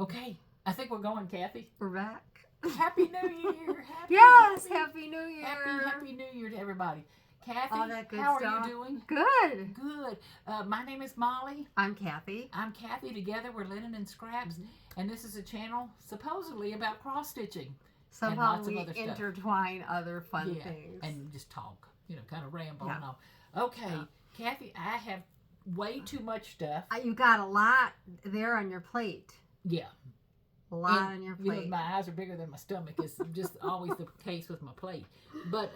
Okay, I think we're going, Kathy. We're back. Happy New Year! Happy New Year! Happy New Year to everybody. Kathy, All that good how stuff. are you doing? Good. Good. My name is Molly. I'm Kathy. I'm Kathy. Together we're Linen and Scraps, and this is a channel supposedly about cross stitching. Somehow lots of we other stuff. intertwine other fun things. And just talk, kind of ramble Yeah. and all. Okay, Kathy, I have way too much stuff. You got a lot there on your plate. Yeah. A lot on your plate. My eyes are bigger than my stomach. It's just always the case with my plate. But,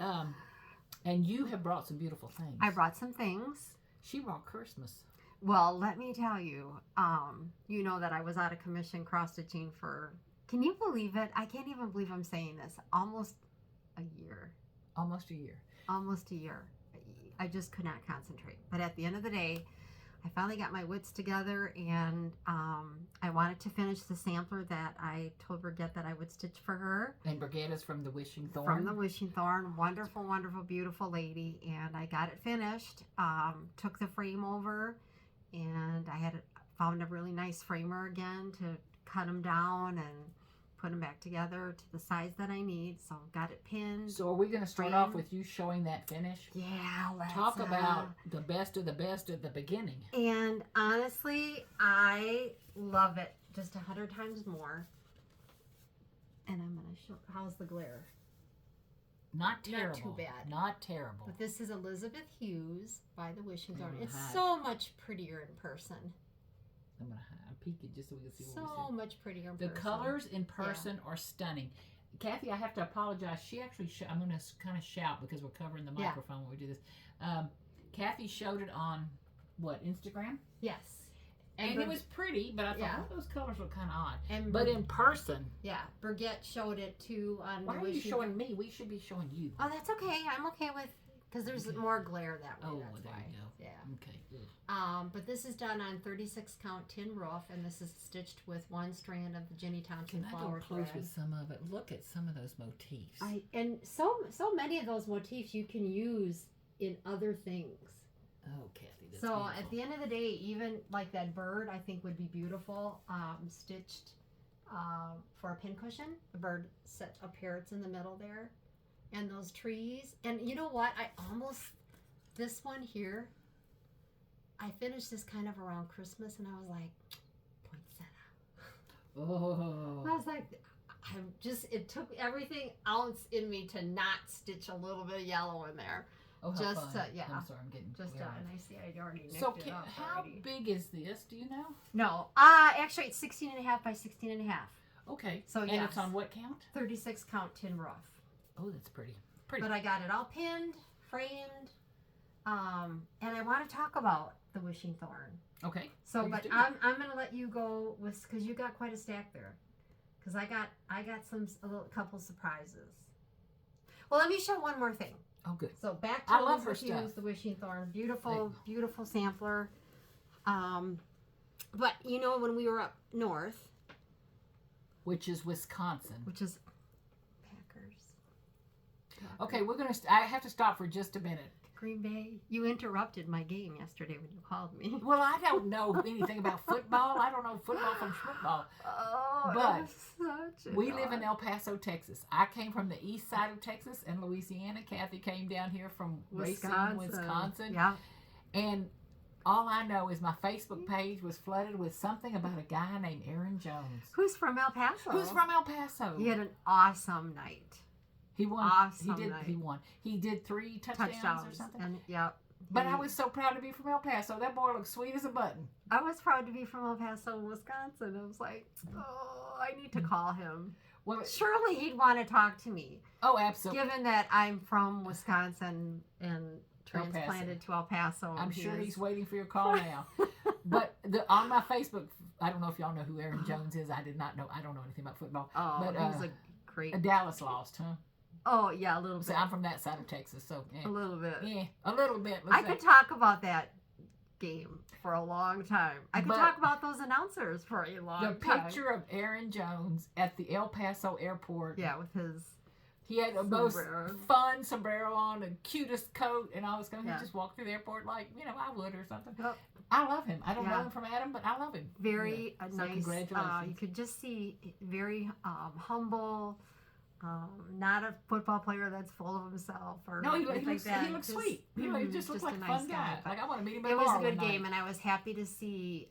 and you have brought some beautiful things. I brought some things. She brought Christmas. Well, let me tell you, you know that I was out of commission cross-stitching for, can you believe it? I can't even believe I'm saying this. Almost a year. Almost a year. Almost a year. I just could not concentrate. But at the end of the day, I finally got my wits together, and I wanted to finish the sampler that I told Brunette that I would stitch for her. And Brunette is from the Wishing Thorn. From the Wishing Thorn. Wonderful, wonderful, beautiful lady. And I got it finished. Took the frame over, and I found a really nice framer again to cut them down and put them back together to the size that I need. So got it pinned. So are we going to start off with you showing that finish? Yeah, let's talk about the best of the best at the beginning. And honestly, I love it just 100 times more. And I'm going to show, how's the glare? Not terrible. Not too bad. Not terrible. But this is Elizabeth Hughes by the Wishing Thorn. It's hide. so much prettier in person. I'm going to peek it just so we can see what we So see. much prettier in the person. The colors in person are stunning. Kathy, I have to apologize. She actually, I'm going to kind of shout because we're covering the microphone when we do this. Kathy showed it on, what, Instagram? Yes. And it was pretty, but I thought, those colors were kind of odd. But in person. Yeah. Brunette showed it too on Why are you showing me? We should be showing you. Oh, that's okay. I'm okay with, because there's more glare that way. Oh, that's there why. you go. Yeah. Okay. But this is done on 36 count tin roof, and this is stitched with one strand of the Jenny Thompson flower thread. Close with some of it. Look at some of those motifs. And so many of those motifs you can use in other things. Oh, Kathy, that's so beautiful. At the end of the day, even like that bird, I think would be beautiful, stitched for a pincushion. The bird set of parrots in the middle there, and those trees. And you know what? This one here, I finished this kind of around Christmas, and I was like, poinsettia. Oh. I was like, it took everything ounce in me to not stitch a little bit of yellow in there. Oh, how just fun. yeah. I'm sorry, I'm getting and I see I already nicked so it up how already. big is this? Do you know? No, actually it's 16.5 by 16.5. Okay. So and it's on what count? 36 count tin roof. Oh, that's pretty. But I got it all pinned, framed, and I want to talk about the Wishing Thorn. Okay. So, but I'm gonna let you go with, because you got quite a stack there. Because I got a couple surprises. Well, let me show one more thing. Oh, good. So back to I love her Hughes, stuff. The Wishing Thorn, beautiful, beautiful sampler. But you know, when we were up north, which is Wisconsin, which is Packers. Okay, we're gonna. I have to stop for just a minute. Green Bay. You interrupted my game yesterday when you called me. Well, I don't know anything about football. I don't know football from football. Oh, but we live in El Paso, Texas. I came from the east side of Texas and Louisiana. Kathy came down here from Wisconsin. Yeah. And all I know is my Facebook page was flooded with something about a guy named Aaron Jones. Who's from El Paso? Who's from El Paso? He had an awesome night. He won. Awesome He won. He did 3 touchdowns or something. And, but I was so proud to be from El Paso. That boy looked sweet as a button. I was proud to be from El Paso, Wisconsin. I was like, oh, I need to call him. Well, surely he'd want to talk to me. Oh, absolutely. Given that I'm from Wisconsin and transplanted to El Paso. I'm sure he's waiting for your call now. But on my Facebook, I don't know if y'all know who Aaron Jones is. I did not know. I don't know anything about football. Oh, but he's a great. Dallas lost, huh? Oh, yeah, a little bit. So I'm from that side of Texas, so a little bit. Yeah, a little bit. I could talk about that game for a long time. I could talk about those announcers for a long time. The picture of Aaron Jones at the El Paso airport. Yeah, with his He had the most fun sombrero on, the cutest coat, and all this kind of. He just walked through the airport like I would or something. Yep. I love him. I don't know him from Adam, but I love him. Very so nice. Congratulations. You could just see very humble. Not a football player that's full of himself or no, he looks sweet. He just looks like a fun guy. Like I want to meet him. It was a good game, and I was happy to see.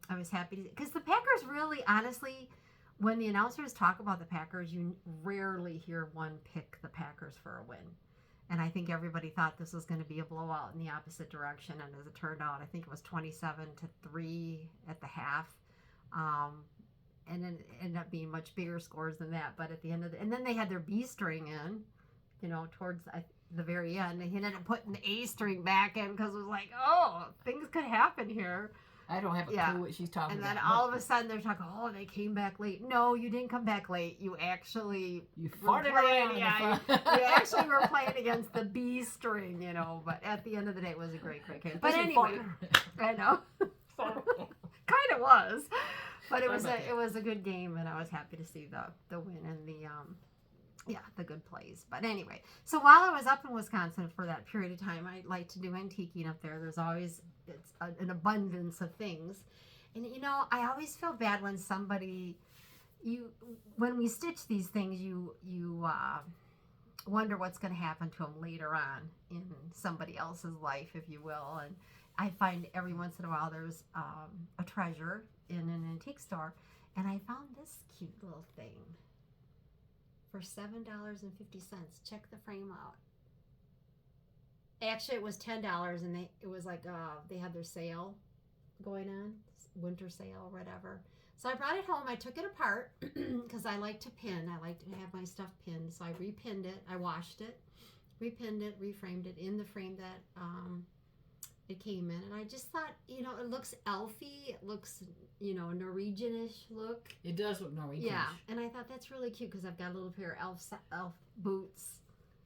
Because the Packers really, honestly, when the announcers talk about the Packers, you rarely hear one pick the Packers for a win. And I think everybody thought this was going to be a blowout in the opposite direction, and as it turned out, I think it was 27-3 at the half. And then it ended up being much bigger scores than that. But at the end of and then they had their B string in, towards the very end. They ended up putting the A string back in because it was like, oh, things could happen here. I don't have a clue what she's talking about. And then all of a sudden they're talking, oh, they came back late. No, you didn't come back late. You actually farted around. You actually were playing against the B string, But at the end of the day, it was a great game. But anyway, I know, kind of was. But it was a good game, and I was happy to see the win and the good plays. But anyway, so while I was up in Wisconsin for that period of time, I like to do antiquing up there. There's always an abundance of things, and I always feel bad when when we stitch these things, you wonder what's going to happen to them later on in somebody else's life, if you will. And I find every once in a while there's a treasure in an antique store, and I found this cute little thing for $7.50. Check the frame out. Actually, it was $10, and it was like they had their sale going on, winter sale or whatever. So I brought it home. I took it apart because I like to pin. I like to have my stuff pinned. So I repinned it. I washed it, repinned it, reframed it in the frame that it came in, and I just thought, it looks elfy. It looks, Norwegian-ish look. It does look Norwegian. Yeah, and I thought that's really cute because I've got a little pair of elf boots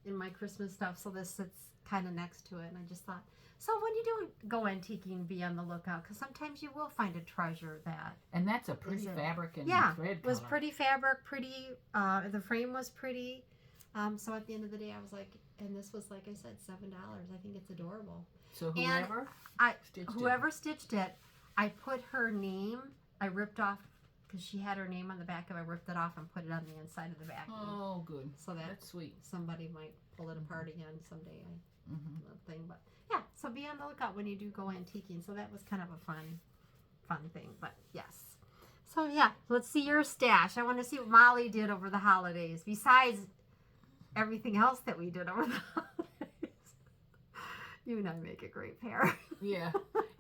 in my Christmas stuff, so this sits kind of next to it, and I just thought, so when you do go antiquing, be on the lookout, because sometimes you will find a treasure that. And that's a pretty fabric and thread color. It was pretty fabric, pretty. The frame was pretty. So at the end of the day, I was like, and this was, like I said, $7. I think it's adorable. So whoever stitched it, I put her name. I ripped off because she had her name on the back of it. I ripped it off and put it on the inside of the back. Oh, good. So that's sweet. Somebody might pull it apart again someday. Thing, but yeah. So be on the lookout when you do go antiquing. So that was kind of a fun thing. But yes. So yeah, let's see your stash. I want to see what Molly did over the holidays. Besides everything else that we did over the holidays. You and I make a great pair. Yeah.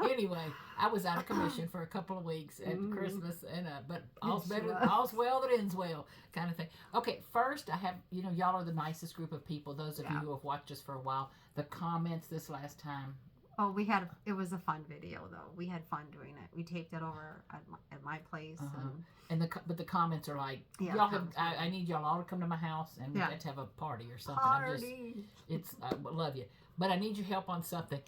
Anyway, I was out of commission for a couple of weeks at Christmas, and but all's well that ends well, kind of thing. Okay, first I have, y'all are the nicest group of people. Those of you who have watched us for a while. The comments this last time. Oh, it was a fun video though. We had fun doing it. We taped it over at my place. But the comments are like, y'all have. I need y'all all to come to my house and we get to have a party or something. I love you. But I need your help on something.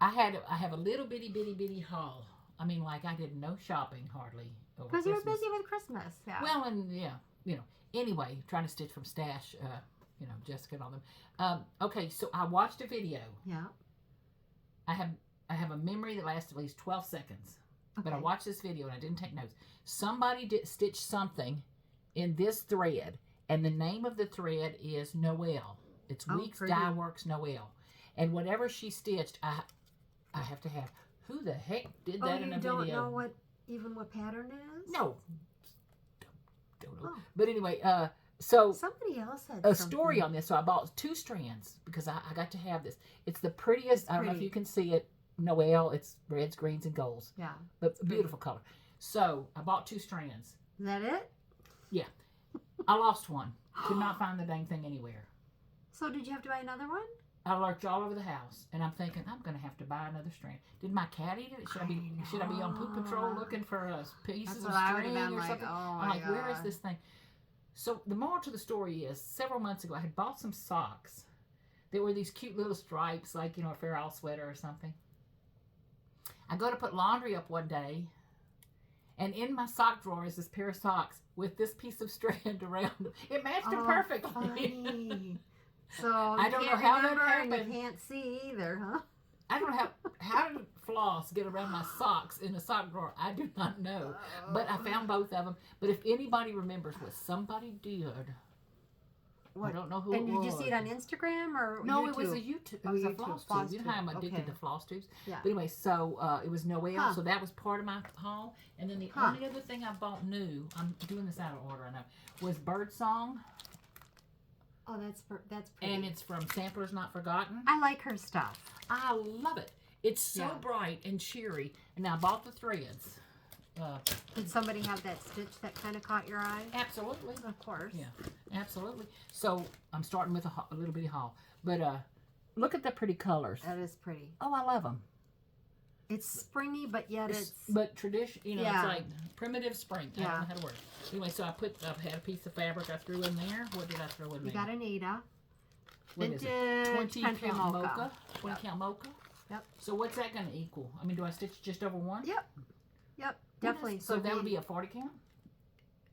I have a little bitty haul. I mean, like I did no shopping hardly over Christmas. Because you were busy with Christmas. Yeah. Well, and anyway, trying to stitch from stash. Jessica and all them. Okay, so I watched a video. Yeah. I have a memory that lasts at least 12 seconds. Okay. But I watched this video and I didn't take notes. Somebody did stitch something in this thread, and the name of the thread is Noel. It's Weeks Dye Works Noel. And whatever she stitched, I have to have. Who the heck did that in a video? You don't know what pattern it is? No. Don't know. Oh. But anyway, so somebody else had a story on this. So I bought 2 strands because I got to have this. It's the prettiest. I don't know if you can see it. Noel. It's reds, greens, and golds. Yeah. But beautiful color. So I bought 2 strands. Is that it? Yeah. I lost one. Could not find the dang thing anywhere. So did you have to buy another one? I lurked all over the house, and I'm thinking I'm going to have to buy another strand. Did my cat eat it? Should I be on poop patrol looking for pieces of string or something? I'm like, where is this thing? So the moral to the story is, several months ago, I had bought some socks. They were these cute little stripes, like a Fair Isle sweater or something. I go to put laundry up one day, And in my sock drawer is this pair of socks with this piece of strand around them. It matched them Oh, perfectly. funny. So I don't know how that happened. And you can't see either, huh? I don't know how did floss get around my socks in a sock drawer? I do not know. But I found both of them. But if anybody remembers what somebody did, I don't know who it was. And did you see it on Instagram or No, YouTube? it was a YouTube. It was a Flosstube. You know how I'm addicted to Flosstubes. Yeah. But anyway, so it was Noelle. So that was part of my haul. And then the only other thing I bought new, I'm doing this out of order, I know, was Birdsong. Oh, that's pretty. And it's from Samplers Not Forgotten. I like her stuff. I love it. It's so bright and cheery. And I bought the threads. Did somebody have that stitch that kind of caught your eye? Absolutely. Of course. Yeah, absolutely. So I'm starting with a little bitty haul. But look at the pretty colors. That is pretty. Oh, I love them. It's springy, but yet it's... But tradition, you know, it's like primitive spring. I don't know how to word it. Anyway, so I had a piece of fabric I threw in there. What did I throw in there? You got Anita. What is it? 20 count mocha. 20 count mocha? Yep. So what's that going to equal? I mean, do I stitch just over one? Yep. Yep. Definitely. So that would be a 40 count?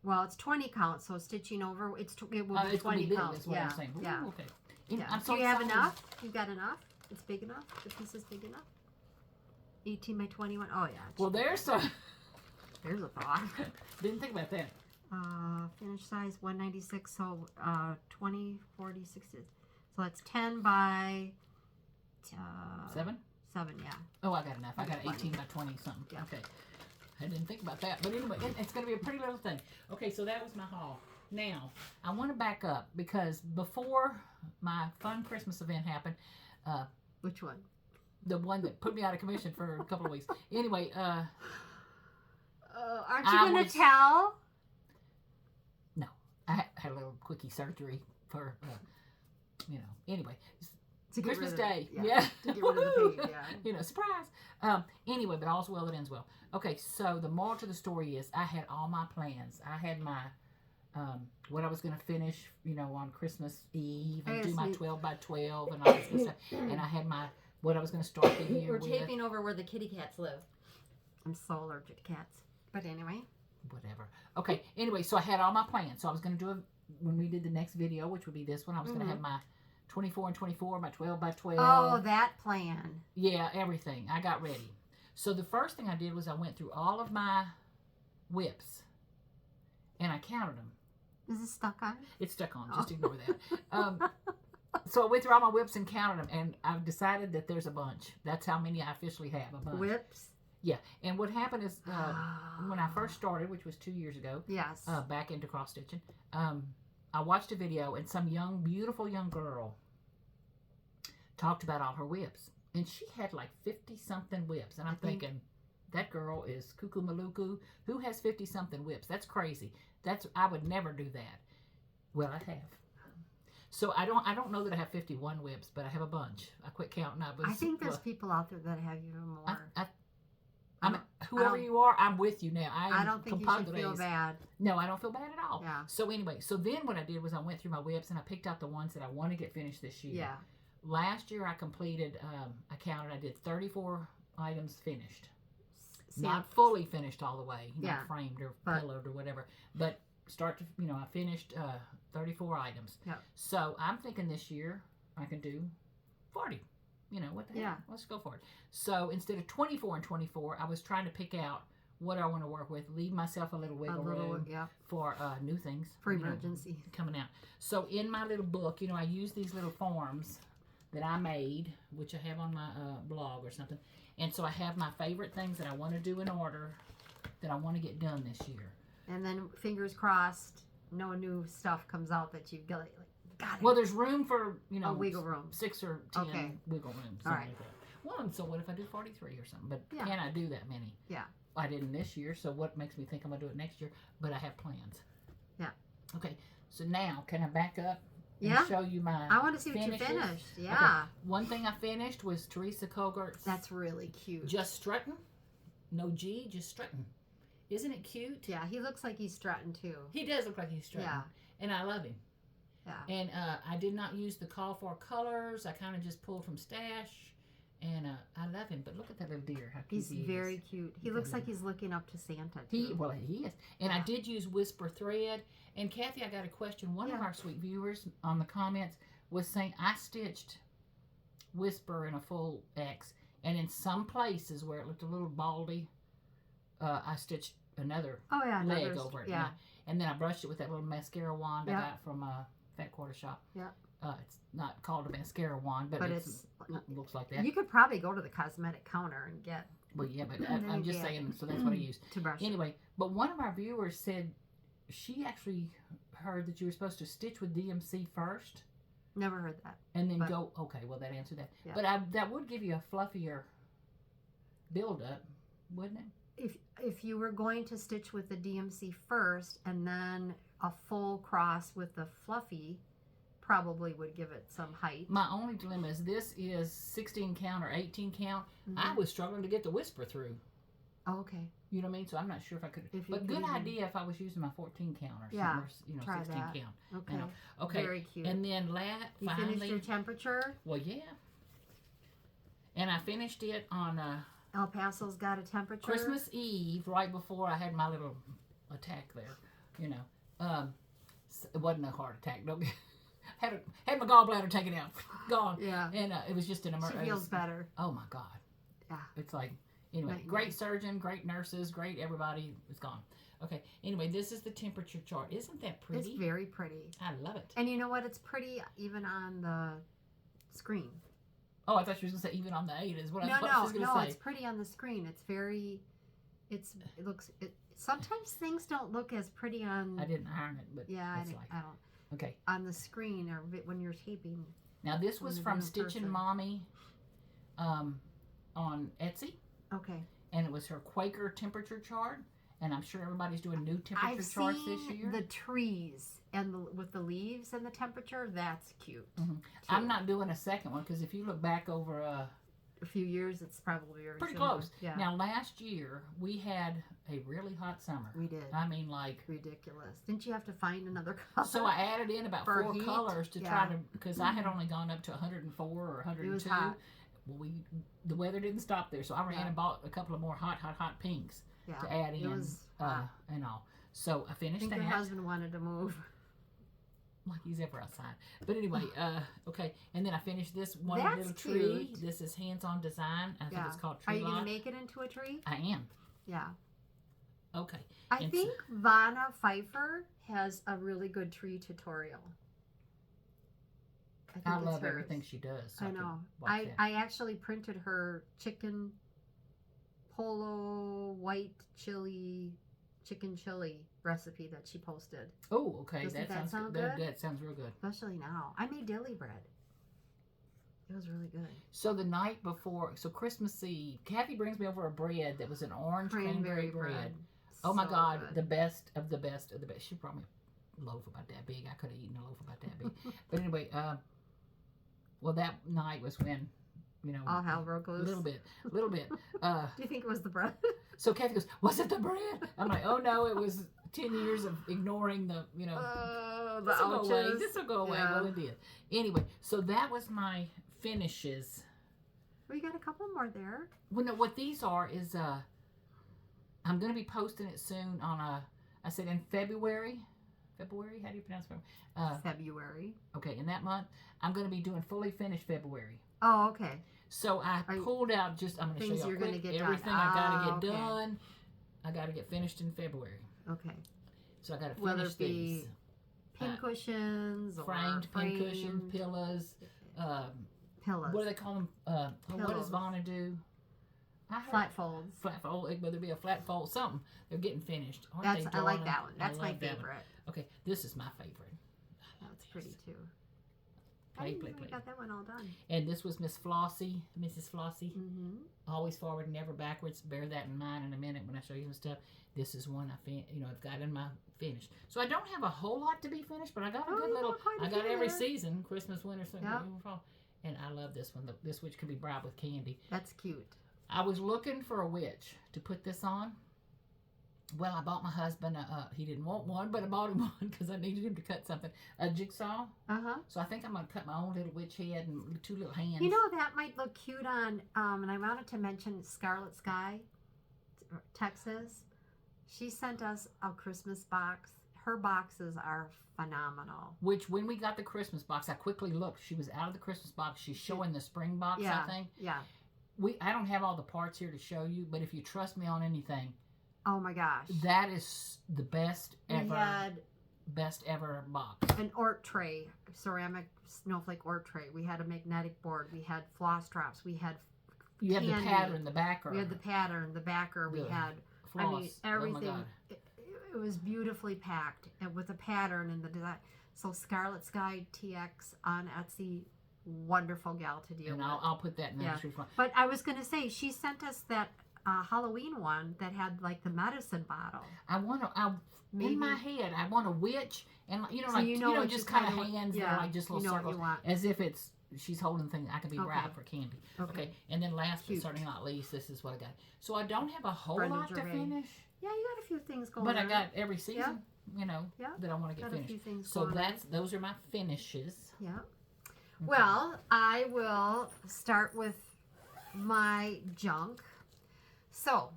Well, it's 20 count, so stitching over, it will be 20 count. That's what I'm saying. Ooh, Yeah. Okay. Yeah. I'm so Do you have excited. enough? You got enough? It's big enough? The piece is big enough? 18 by 21? Oh, yeah. Well, there's a... There's a thought. Didn't think about that. Finish size 196, so 20, 40, 60. So that's 10 by... 7? 7, yeah. Oh, I got enough. I got 18 by 20 something. Yeah. Okay. I didn't think about that. But anyway, it's going to be a pretty little thing. Okay, so that was my haul. Now, I want to back up because before my fun Christmas event happened... Which one? The one that put me out of commission for a couple of weeks. Anyway, aren't you going to tell? No. I had a little quickie surgery for, anyway. Christmas Day. Yeah. To get rid of the pain, yeah. Surprise. Anyway, but all's well that ends well. Okay, so the moral to the story is I had all my plans. I had my, what I was going to finish, on Christmas Eve and do my 12 by 12 and all this stuff. And I had what I was going to start the year with. We're taping over where the kitty cats live. I'm so allergic to cats. But anyway. Whatever. Okay, anyway, so I had all my plans. So I was going to do when we did the next video, which would be this one, I was going to have my 24 and 24, my 12 by 12. Oh, that plan. Yeah, everything. I got ready. So the first thing I did was I went through all of my whips and I counted them. Is it stuck on? It's stuck on. Just ignore that. So I went through all my whips and counted them, and I've decided that there's a bunch. That's how many I officially have, a bunch. Whips? Yeah. And what happened is when I first started, which was 2 years ago, yes, back into cross-stitching, I watched a video, and some beautiful young girl talked about all her whips. And she had like 50-something whips. And I'm thinking, that girl is cuckoo maluku. Who has 50-something whips? That's crazy. I would never do that. Well, I have. So I don't know that I have 51 whips, but I have a bunch. I quit counting. I think there's people out there that have even more. Whoever you are, I'm with you now. I don't think you should feel bad. No, I don't feel bad at all. Yeah. So anyway, then what I did was I went through my whips and I picked out the ones that I want to get finished this year. Yeah. Last year I completed, I did 34 items finished. Not fully finished all the way, not framed or pillowed or whatever, but I finished 34 items. Yeah. So I'm thinking this year I can do 40. What the hell? Yeah. Let's go for it. So instead of 24 and 24, I was trying to pick out what I want to work with, leave myself a little wiggle room for new things. For emergency. Coming out. So in my little book, I use these little forms that I made, which I have on my blog or something. And so I have my favorite things that I want to do in order that I want to get done this year. And then fingers crossed, no new stuff comes out that you've got it. Well, there's room for, a wiggle room. 6 or 10 wiggle rooms. All right. Like that. Well, so what if I do 43 or something? But Yeah. can I do that many? Yeah. I didn't this year, so what makes me think I'm going to do it next year? But I have plans. Yeah. Okay, so now can I back up and Yeah. show you my I want to see what finishes? you finished. Yeah. Okay. One thing I finished was Teresa Kogert's That's really cute. Just Strutting. No G, just strutting. Isn't it cute? Yeah, he looks like he's strutting too. He does look like he's strutting. Yeah. And I love him. Yeah. And I did not use the call for colors. I kind of just pulled from stash And I love him, but look at that little deer. How cute He's he very is. cute. He looks like he's looking up to Santa, too. He is. And I did use Whisper thread. And Kathy, I got a question. One of our sweet viewers on the comments was saying, I stitched Whisper in a full X. And in some places where it looked a little baldy, I stitched another leg over it. Yeah. And then I brushed it with that little mascara wand I got from Fat Quarter Shop. Yeah. It's not called a mascara wand, but it looks like that. You could probably go to the cosmetic counter and get. Well, yeah, but I'm just saying, so that's what I use. To brush anyway, but one of our viewers said she actually heard that you were supposed to stitch with DMC first. Never heard that. And then go, okay, well, that answered that. Yeah. But that would give you a fluffier build-up, wouldn't it? If you were going to stitch with the DMC first and then a full cross with the fluffy, probably would give it some height. My only dilemma is this is 16 count or 18 count. I was struggling to get the Whisper through. Oh, okay. You know what I mean? So I'm not sure if I could. But good idea if I was using my 14 count or something, or, try 16 that. count. Okay. You know. Okay. Very cute. And then you finally, finished your temperature? Well, yeah. And I finished it on El Paso's got a temperature. Christmas Eve, right before I had my little attack there. You know, it wasn't a heart attack. Don't get. Had my gallbladder taken out, gone. Yeah. And it was just an emergency. She feels better. Oh my God. Yeah. It's like, anyway, great surgeon, great nurses, great everybody. It's gone. Okay. Anyway, this is the temperature chart. Isn't that pretty? It's very pretty. I love it. And you know what? It's pretty even on the screen. Oh, I thought she was going to say even on the 8 is what I thought she was going to say. No, it's pretty on the screen. It's very, it looks, sometimes things don't look as pretty on. I didn't iron it, but I don't. Okay. On the screen or when you're taping. Now this was from Stitchin' Mommy on Etsy. Okay. And it was her Quaker temperature chart. And I'm sure everybody's doing new temperature charts this year. The trees and with the leaves and the temperature, that's cute. I'm not doing a second one because if you look back over a few years, it's probably pretty similar. close. Yeah. Now last year we had a really hot summer. We did. I mean, like ridiculous. Didn't you have to find another color? So I added in about 4 colors to try to, because I had only gone up to 104 or 102. It was hot. Well, the weather didn't stop there, so I ran and bought a couple of more hot pinks to add in. It was and all. So I finished I think that. your husband wanted to move. Like he's ever outside. But anyway, okay. And then I finished this one little tree. Cute. This is hands-on design. I think it's called Tree Are you going Lot. to make it into a tree? I am. Yeah. Okay. I think Vanna Pfeiffer has a really good tree tutorial. I love everything she does. So I know. I actually printed her chicken polo white chili chicken chili recipe that she posted. Oh, okay. Doesn't that sounds good. That sounds real good. Especially now. I made dilly bread. It was really good. So the night before, so Christmas Eve, Kathy brings me over a bread that was an orange cranberry bread. Oh my God, good. The best of the best of the best. She brought me a loaf about that big. I could have eaten a loaf about that big. But anyway, well, that night was when, you know, all hell broke loose. A little bit. Do you think it was the bread? So Kathy goes, "Was it the bread?" I'm like, "Oh no, it was 10 years of ignoring the, you know, the ouches. This will go away." Yeah. Well, it did. Anyway, so that was my finishes. We got a couple more there. Well, no, what these are is I'm going to be posting it soon on I said in February. February? How do you pronounce February? February. Okay, in that month, I'm going to be doing fully finished February. Oh, okay. So I pulled out just, I'm going to show you everything I got to get done. I got to get finished in February. Okay. So I got to finish these. Pin cushions or framed pin cushions, pillows. Pillows. What do they call them? What does Vanna do? Flat folds. Flat fold, whether it be a flat fold, something. They're getting finished. I like that one. That's my favorite. Okay, this is my favorite. That's pretty too. We got that one all done. And this was Miss Flossie, Mrs. Flossie. Mm-hmm. Always forward, never backwards. Bear that in mind in a minute when I show you some stuff. This is one I've got in my finished. So I don't have a whole lot to be finished, but I got a good little. I got every season: Christmas, winter, summer, fall. And I love this one. This witch can be bribed with candy. That's cute. I was looking for a witch to put this on. Well, I bought my husband he didn't want one, but I bought him one because I needed him to cut something. A jigsaw. So I think I'm going to cut my own little witch head and 2 little hands. You know, that might look cute on, and I wanted to mention Scarlet Sky, Texas. She sent us a Christmas box. Her boxes are phenomenal. Which, when we got the Christmas box, I quickly looked. She was out of the Christmas box. She's showing the spring box, I think. Yeah. I don't have all the parts here to show you, but if you trust me on anything, oh my gosh, that is the best ever. We had best ever box. An Ort tray, ceramic snowflake Ort tray. We had a magnetic board. We had floss drops. We had You had the pattern, the backer. We had the pattern, the backer. We had floss. I mean, everything. Oh my God. It was beautifully packed and with a pattern and the design. So Scarlet Sky TX on Etsy, wonderful gal to deal with. And I'll put that in the description. But I was going to say, she sent us that Halloween one that had like the medicine bottle. In my head, I want a witch and so just kind of hands that are like just little circles, as if she's holding things. I could be bribed for candy. Okay. And then last but certainly not least, this is what I got. So I don't have a whole lot to finish. Yeah, you got a few things going on. But I got every season, that I want to get finished. So those are my finishes. Yeah. Okay. Well, I will start with my junk. So,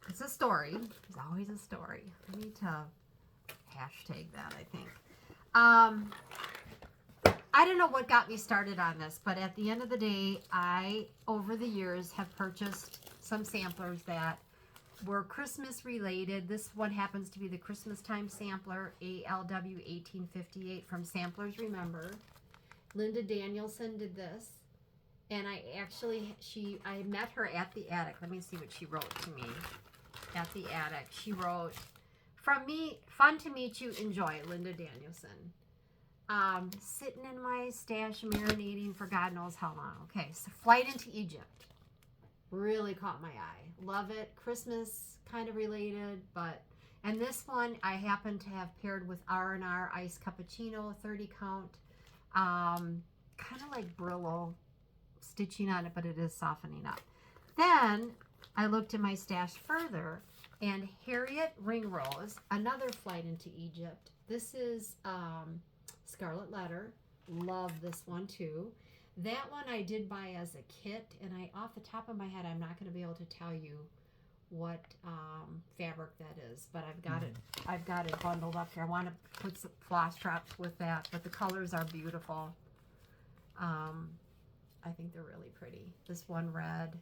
it's a story. It's always a story. I need to hashtag that, I think. I don't know what got me started on this, but at the end of the day, I, over the years, have purchased some samplers that were Christmas related. This one happens to be the Christmas time sampler, ALW 1858 from Samplers Remember. Linda Danielson did this. And I met her at the attic. Let me see what she wrote to me at the attic. She wrote, "From me, fun to meet you, enjoy, Linda Danielson. Sitting in my stash, marinating for God knows how long." Okay, so Flight into Egypt. Really caught my eye. Love it. Christmas kind of related, and this one I happen to have paired with R&R Iced Cappuccino, 30 count. Kind of like Brillo stitching on it, but it is softening up. Then I looked in my stash further, and Harriet Ringrose, another Flight into Egypt. This is Scarlet Letter. Love this one too. That one I did buy as a kit, and off the top of my head, I'm not going to be able to tell you what fabric that is, but I've got it bundled up here. I want to put some floss drops with that, but the colors are beautiful. I think they're really pretty. This one red,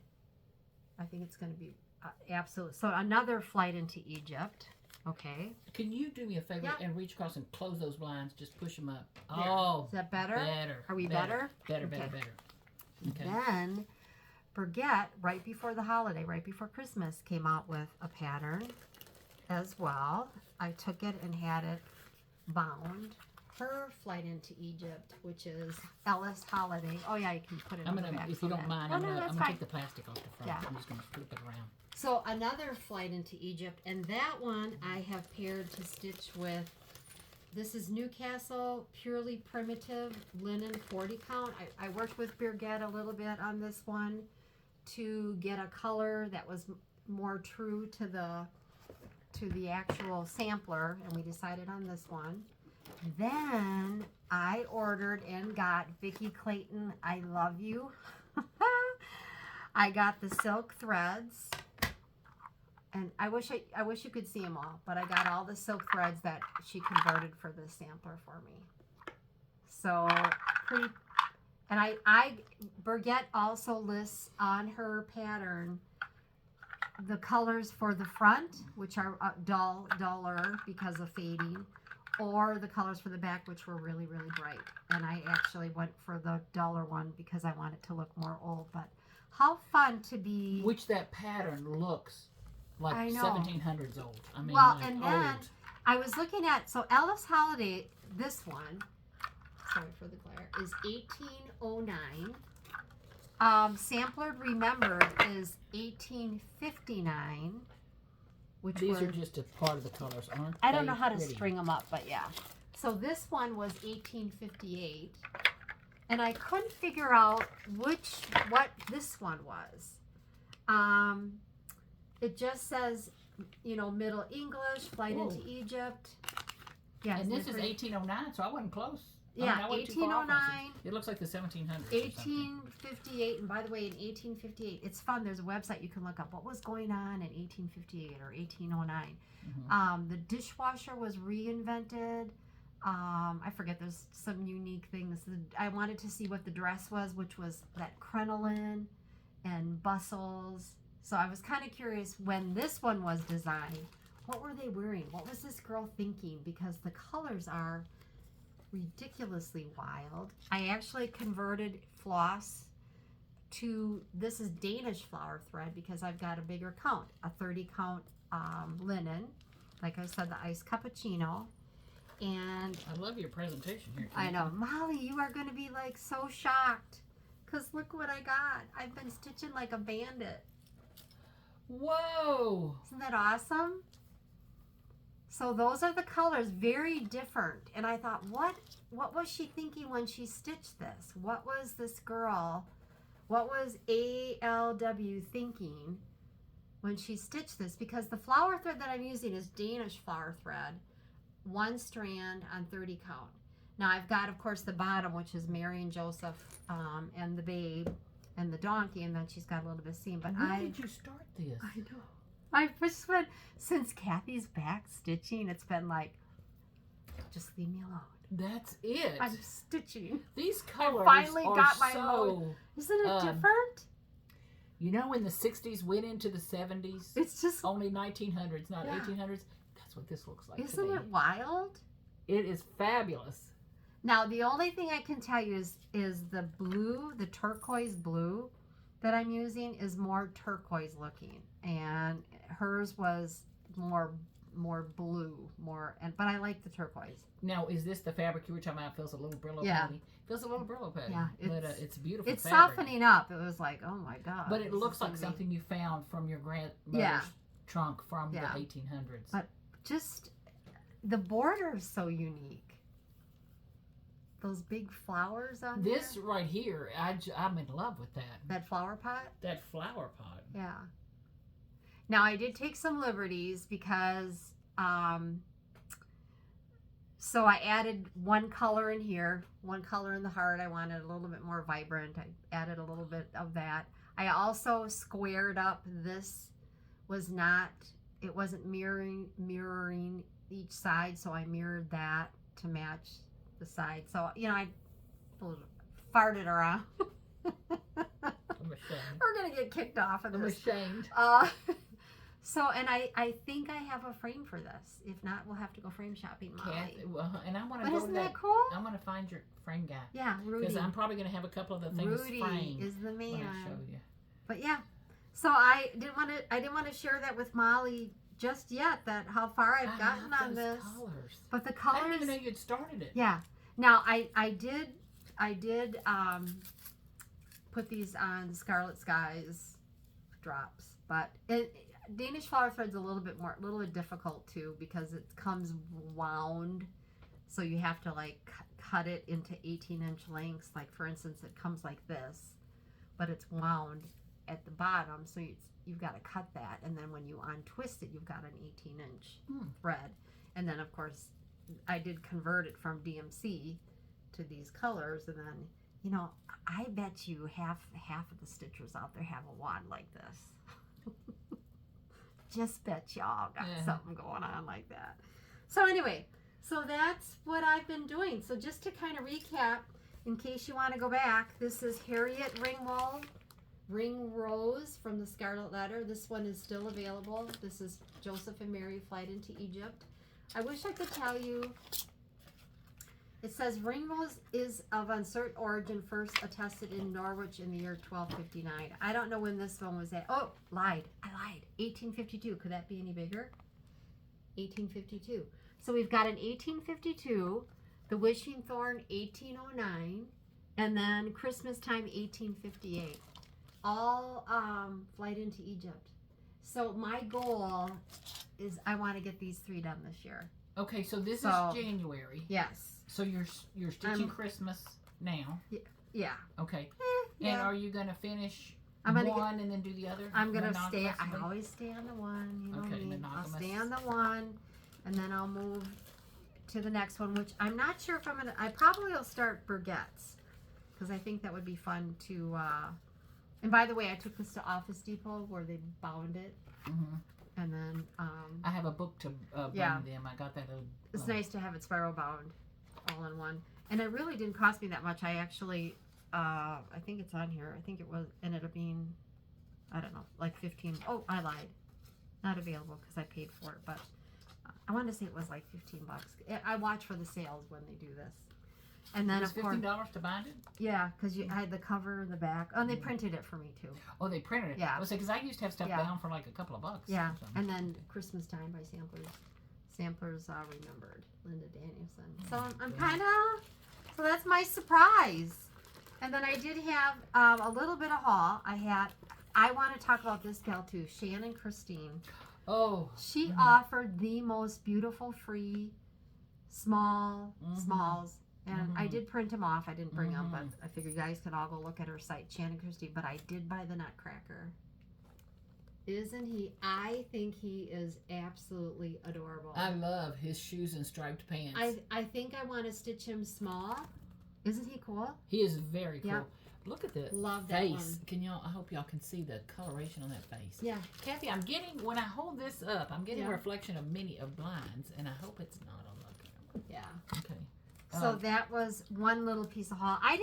I think it's going to be absolute. So another Flight into Egypt. Okay. Can you do me a favor and reach across and close those blinds? Just push them up. There. Oh, is that better? Better. Are we better? Better. Okay. Then Brunette, right before the holiday, right before Christmas, came out with a pattern as well. I took it and had it bound. Her Flight into Egypt, which is Ellis Holiday. Oh yeah, you can put it on the back. If you don't mind, I'm gonna take the plastic off the front. Yeah. I'm just gonna flip it around. So another Flight into Egypt, and that one I have paired to stitch with. This is Newcastle Purely Primitive Linen 40 count. I worked with Birgit a little bit on this one to get a color that was more true to the actual sampler, and we decided on this one. Then I ordered and got Vicki Clayton, I Love You. I got the silk threads, and I wish you could see them all, but I got all the silk threads that she converted for this sampler for me. So pretty. And Birgit also lists on her pattern the colors for the front, which are duller because of fading, or the colors for the back, which were really, really bright. And I actually went for the duller one because I want it to look more old. But how fun to be... Which that pattern looks like 1700s old. I mean, well, like and then old. I was looking at... So Ellis Holiday, this one, sorry for the glare, is 1809. Samplered Remembered is 1859. These are just a part of the colors, aren't they? I don't know how to string them up, but yeah. So this one was 1858, and I couldn't figure out what this one was. It just says Middle English, Flight Whoa. into Egypt. Yeah, And this is 1809, so I wasn't close. Yeah, I wasn't too far off. 1809. It looks like the 1700s. 1858, and by the way, in 1858, it's fun. There's a website you can look up what was going on in 1858 or 1809. Mm-hmm. The dishwasher was reinvented. I forget. There's some unique things. I wanted to see what the dress was, which was that crinoline and bustles. So I was kind of curious when this one was designed. What were they wearing? What was this girl thinking? Because the colors are ridiculously wild. I actually converted floss to, this is Danish flower thread because I've got a bigger count, a 30 count linen. Like I said, the iced cappuccino. And I love your presentation here. I know. Molly, you are going to be like so shocked because look what I got. I've been stitching like a bandit. Whoa! Isn't that awesome? So those are the colors, very different. And I thought, what was she thinking when she stitched this? What was this girl, what was ALW thinking when she stitched this? Because the flower thread that I'm using is Danish flower thread, 1 strand on 30 count. Now I've got, of course, the bottom, which is Mary and Joseph and the babe and the donkey, and then she's got a little bit of seam. But When did you start this? I know. I've just been, since Kathy's back stitching, it's been like, just leave me alone. That's it. I'm stitching. These colors finally are got my so... Isn't it different? You know when the 60s went into the 70s? It's just... Only 1900s, not Yeah. 1800s. That's what this looks like Isn't to me. it wild? It is fabulous. Now, the only thing I can tell you is the blue, the turquoise blue that I'm using is more turquoise looking. And hers was more blue, but I like the turquoise. Now, is this the fabric you were talking about? Feels a little Brillo Yeah. patty. Feels a little Brillo patty. Yeah, But it's beautiful It's fabric. softening up. It was like, oh my God. But it this looks is like gonna be- something you found from your grandmother's Yeah. trunk from Yeah. the 1800s. But just, the border is so unique. Those big flowers on This there. right here, I'm in love with that. That flower pot. That flower pot. Yeah. Now I did take some liberties because so I added one color in here, one color in the heart. I wanted a little bit more vibrant. I added a little bit of that. I also squared up. This was not, it wasn't mirroring each side, so I mirrored that to match the side. So, I farted around. I'm ashamed. We're going to get kicked off of I'm this. ashamed. So, and I think I have a frame for this. If not, we'll have to go frame shopping, Molly. And I want to But go isn't to that cool? I want to find your frame guy. Yeah, Rudy. Because I'm probably going to have a couple of the things Rudy framed is the when I show man. you. But yeah, so I didn't want to share that with Molly just yet. That how far I've gotten love on those this. colors. But the I colors. didn't even know you'd started it. Yeah. Now I did put these on Scarlet Skies drops, but Danish flower thread's a little bit difficult too because it comes wound, so you have to like cut it into 18-inch lengths. Like for instance, it comes like this, but it's wound at the bottom, so you've got to cut that, and then when you untwist it, you've got an 18-inch thread, and then of course I did convert it from DMC to these colors, and then I bet you half of the stitchers out there have a wand like this. Just bet y'all got something going on like that. So anyway, so that's what I've been doing. So just to kind of recap, in case you want to go back, this is Harriet Ring Rose from the Scarlet Letter. This one is still available. This is Joseph and Mary Flight into Egypt. I wish I could tell you. It says Ring Rose is of uncertain origin, first attested in Norwich in the year 1259. I don't know when this one was at. Oh, I lied. 1852. Could that be any bigger? 1852. So we've got an 1852, the Wishing Thorn 1809, and then Christmas time 1858. All Flight into Egypt. So my goal is I want to get these 3 done this year. Okay, so this is January. Yes. So you're stitching Christmas now. Yeah. Okay. Yeah. And are you going to finish I'm gonna one and then do the other. I'm gonna stay. I monogamously? always stay on the one. You know Okay, me. I'll monogamous. stay on the one, and then I'll move to the next one, which I'm not sure if I'm gonna. I probably will start baguettes because I think that would be fun to. And by the way, I took this to Office Depot where they bound it, and then I have a book to bring them. I got that little. it's nice to have it spiral bound, all in one. And it really didn't cost me that much. I actually, I think it's on here. I think it ended up being, I don't know, like 15. Oh, I lied. Not available because I paid for it, but I wanted to say it was like $15. I watch for the sales when they do this. And then of course, $15 to bind it. yeah, because you had the cover and the back. Oh, and they printed it for me too. Oh, they printed it. Yeah. I was because I used to have stuff bound for like a couple of bucks. Yeah, and then Christmas Time by Samplers Remembered, Linda Danielson. So I'm kind of, so that's my surprise. And then I did have a little bit of haul. I want to talk about this gal too, Shannon Christine. Oh. She offered the most beautiful free smalls. And I did print them off. I didn't bring them, but I figured you guys could all go look at her site, Shannon Christine. But I did buy the Nutcracker. Isn't he? I think he is absolutely adorable. I love his shoes and striped pants. I think I want to stitch him small. Isn't he cool? He is very cool. Yep. Look at the Love that face. one. Can y'all? I hope y'all can see the coloration on that face. Yeah. Kathy, I'm getting when I hold this up, I'm getting a reflection of many of blinds, and I hope it's not on the camera. Yeah. Okay. So that was one little piece of haul. I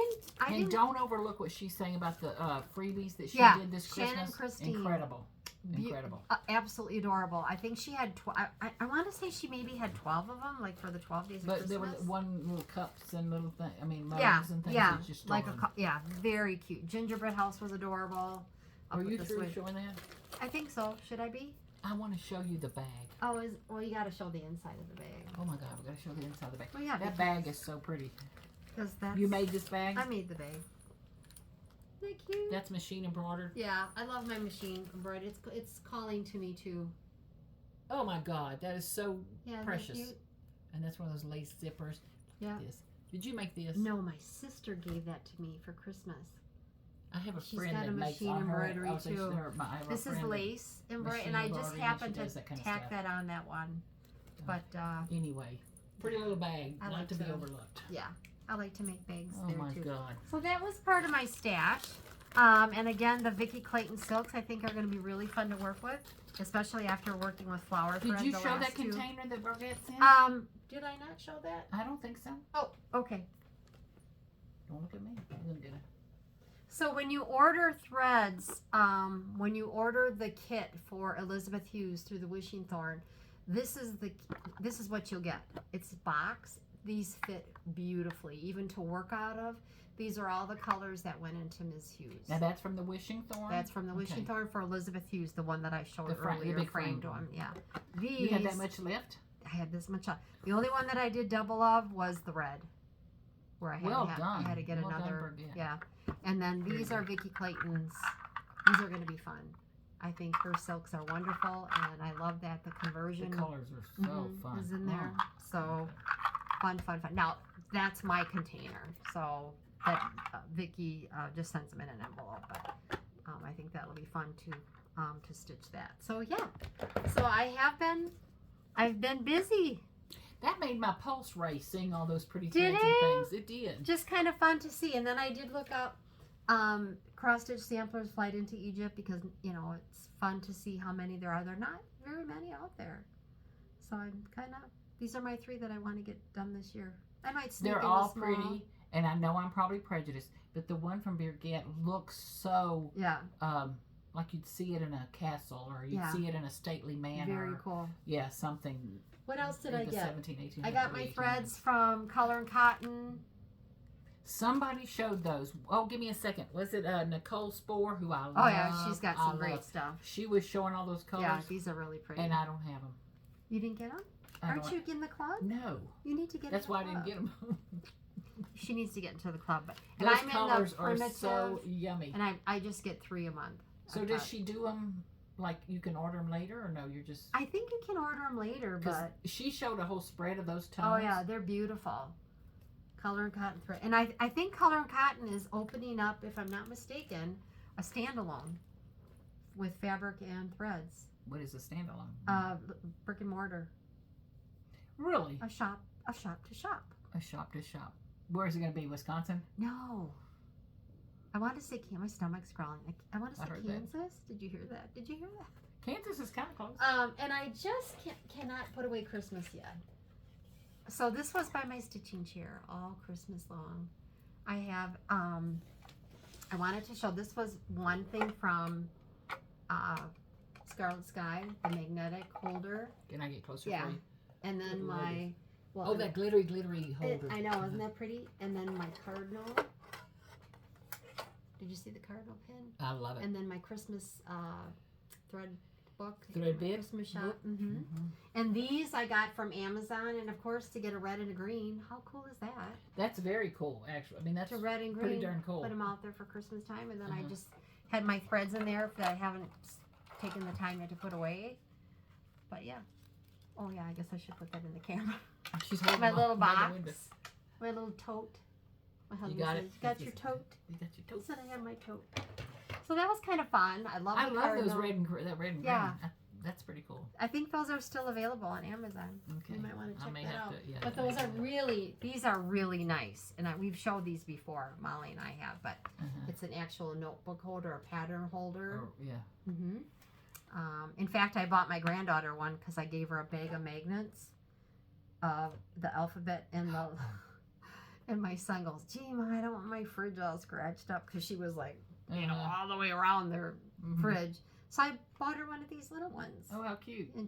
didn't. Don't overlook what she's saying about the freebies that she did this Christmas. Shannon Christine. Incredible. Incredible. Absolutely adorable. I think she had, I want to say she maybe had 12 of them, like for the 12 days of Christmas. But there was one little cups and little thing. I mean, mugs and things. Yeah, Just like very cute. Gingerbread house was adorable. Are you through showing that? I think so. Should I be? I want to show you the bag. Oh, well, you got to show the inside of the bag. Oh my God, we got to show the inside of the bag. Well, yeah, that bag is so pretty. You made this bag? I made the bag. Isn't that cute? That's machine embroidered. Yeah, I love my machine embroidered. It's calling to me too. Oh my God, that is so precious. Cute? And that's one of those lace zippers. Yeah. This. Did you make this? No, my sister gave that to me for Christmas. I have a She's friend got that a makes machine embroidery too. This is lace embroidery, and I just happened to tack that on that one. But anyway, pretty little bag, I not like to be to- overlooked. yeah, I like to make bags Oh there my too. God. So that was part of my stash. And again, the Vicki Clayton silks I think are going to be really fun to work with, especially after working with flower thread. Did you the show last that two. container that Burgette's in? Did I not show that? I don't think so. Oh, okay. Don't look at me. Look at it. So when you order threads, when you order the kit for Elizabeth Hughes through the Wishing Thorn, this is what you'll get. It's box. These fit beautifully, even to work out of. These are all the colors that went into Ms. Hughes. Now that's from the Wishing Thorn? That's from the Wishing Thorn for Elizabeth Hughes, the one that I showed earlier, big framed one. Yeah. These, you had that much left? I had this much. The only one that I did double of was the red, where I had to get another. Yeah. And then these are Vicki Clayton's. These are going to be fun. I think her silks are wonderful, and I love that the conversion. The colors are so fun. Is in there. So fun. Now that's my container. So that Vicki just sends them in an envelope, but I think that'll be fun to stitch that. So yeah. So I've been busy. That made my pulse race seeing all those pretty Did threads and things. It did. Just kind of fun to see. And then I did look up cross stitch samplers flight into Egypt because it's fun to see how many there are. There are not very many out there. So I'm these are my 3 that I want to get done this year. I might sneak They're in all a small. pretty, and I know I'm probably prejudiced, but the one from Birgit looks so like you'd see it in a castle or you'd see it in a stately manner. Very cool. Yeah, something. What else did I get? 17, 18, I got my threads from Color and Cotton. Somebody showed those. Oh, give me a second. Was it NicoleSpohr, who I love? Oh yeah, she's got some great stuff. She was showing all those colors. Yeah, these are really pretty. And I don't have them. You didn't get them? Aren't you in the club? No. You need to get. That's why I club. didn't get them. She needs to get into the club. Those colors are so yummy. And I just get 3 a month. So does she do them like you can order them later, or no? You're just. I think you can order them later, but she showed a whole spread of those tones. Oh yeah, they're beautiful. Color and Cotton thread, and I think Color and Cotton is opening up, if I'm not mistaken, a standalone with fabric and threads. What is a standalone? Brick and mortar. Really? A shop to shop. A shop to shop. Where is it going to be? Wisconsin? No. I want to say my stomach's growling. I want to say Kansas. That. Did you hear that? Did you hear that? Kansas is kind of close. And I just cannot put away Christmas yet. So this was by my stitching chair all Christmas long. I have, I wanted to show, this was one thing from Scarlet Sky, the magnetic holder. Can I get closer Yeah. for you? And then my, well, oh, that glittery holder. I know, isn't that pretty? And then my cardinal. Did you see the cardinal pin? I love it. And then my Christmas thread book. Thread bib? Christmas shop. Mm-hmm. And these I got from Amazon, and of course to get a red and a green. How cool is that? That's very cool, actually. I mean, that's a red and green. Pretty darn cool. Put them out there for Christmas time, and then I just had my threads in there that I haven't taken the time yet to put away. But yeah. Oh yeah, I guess I should put that in the camera. She's holding my little box. My little tote. My husband says, you got your tote? You got your tote. I said I have my tote. So that was kind of fun. I love those red and that red and green. That's pretty cool. I think those are still available on Amazon. Okay. You might want to check that out. Yeah, but those are these are really nice. And we've showed these before, Molly and I have, but it's an actual notebook holder, a pattern holder. Oh, yeah. In fact, I bought my granddaughter one because I gave her a bag of magnets of the alphabet and the... And my son goes, gee, Ma, I don't want my fridge all scratched up, because she was like, you know, all the way around their fridge. So I bought her one of these little ones. Oh, how cute. And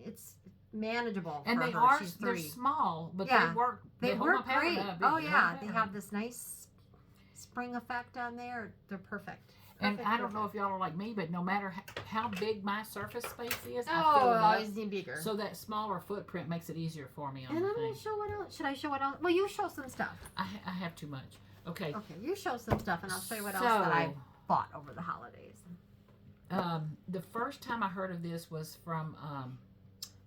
it's manageable and for they her. are, She's they're 3. small, but yeah. they work. They work great. Oh, yeah. They have have this nice spring effect on there. They're perfect. And I don't know if y'all are like me, but no matter how big my surface space is, I I fill it up. always need bigger. So that smaller footprint makes it easier for me on and the I'm thing. going to show what else. Should I show what else? Well, you show some stuff. I have too much. Okay. Okay, you show some stuff, and I'll show you what else that I bought over the holidays. The first time I heard of this was from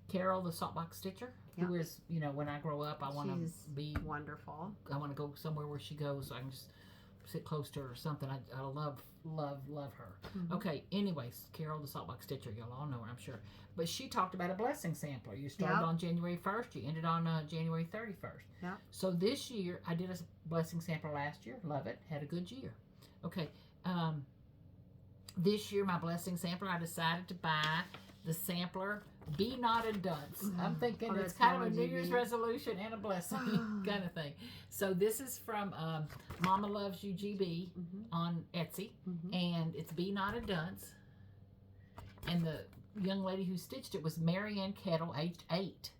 Carol, the SaltboxStitcher, who is, you know, when I grow up, I want to be wonderful. I want to go somewhere where she goes, so I can just sit close to her or something. I love her. Okay, anyways, Carol, the SaltboxStitcher, y'all all know her, I'm sure. But she talked about a blessing sampler. You started on January 1st, you ended on January 31st. Yeah. So this year, I did a blessing sampler last year. Love it. Had a good year. Okay. This year, my blessing sampler, I decided to buy the sampler Be Not a Dunce. I'm thinking it's kind of a New Year's resolution and a blessing kind of thing. So this is from Mama Loves You GB on Etsy. And it's Be Not a Dunce. And the young lady who stitched it was Marianne Kettle, aged 8.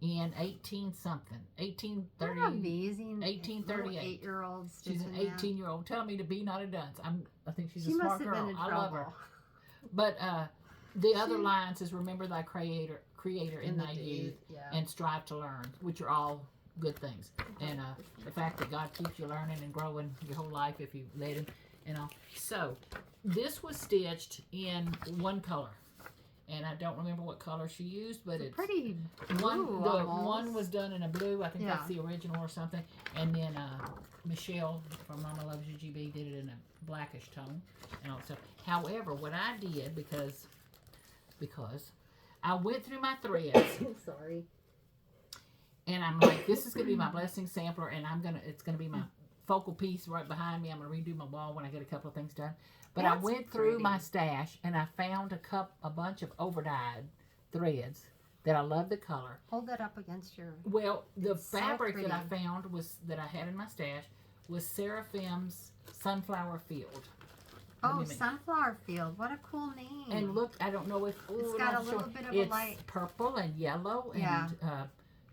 In 1830. Amazing. 1838. 8-year-old. She's an 18-year-old telling me to be not a dunce. I think she's a she smart girl. Been in I trouble. love her. But the other line says, "Remember thy creator in thy youth, and strive to learn," which are all good things. And the fact that God keeps you learning and growing your whole life if you let Him, and all. So this was stitched in one color. And I don't remember what color she used, but it's pretty blue. One was done in a blue. I think that's the original or something. And then Michelle from Mama Loves You GB did it in a blackish tone and all that stuff. However, what I did because I went through my threads. Sorry. And I'm like, this is gonna be my blessing sampler, and it's gonna be my focal piece right behind me. I'm gonna redo my wall when I get a couple of things done. But I went through my stash and I found a bunch of overdyed threads that I love the color. Hold that up against your... Well, the fabric that I found that I had in my stash was Seraphim's Sunflower Field. Oh, Sunflower Field. What a cool name. And look, I don't know if... It's got a little bit of a light... It's purple and yellow and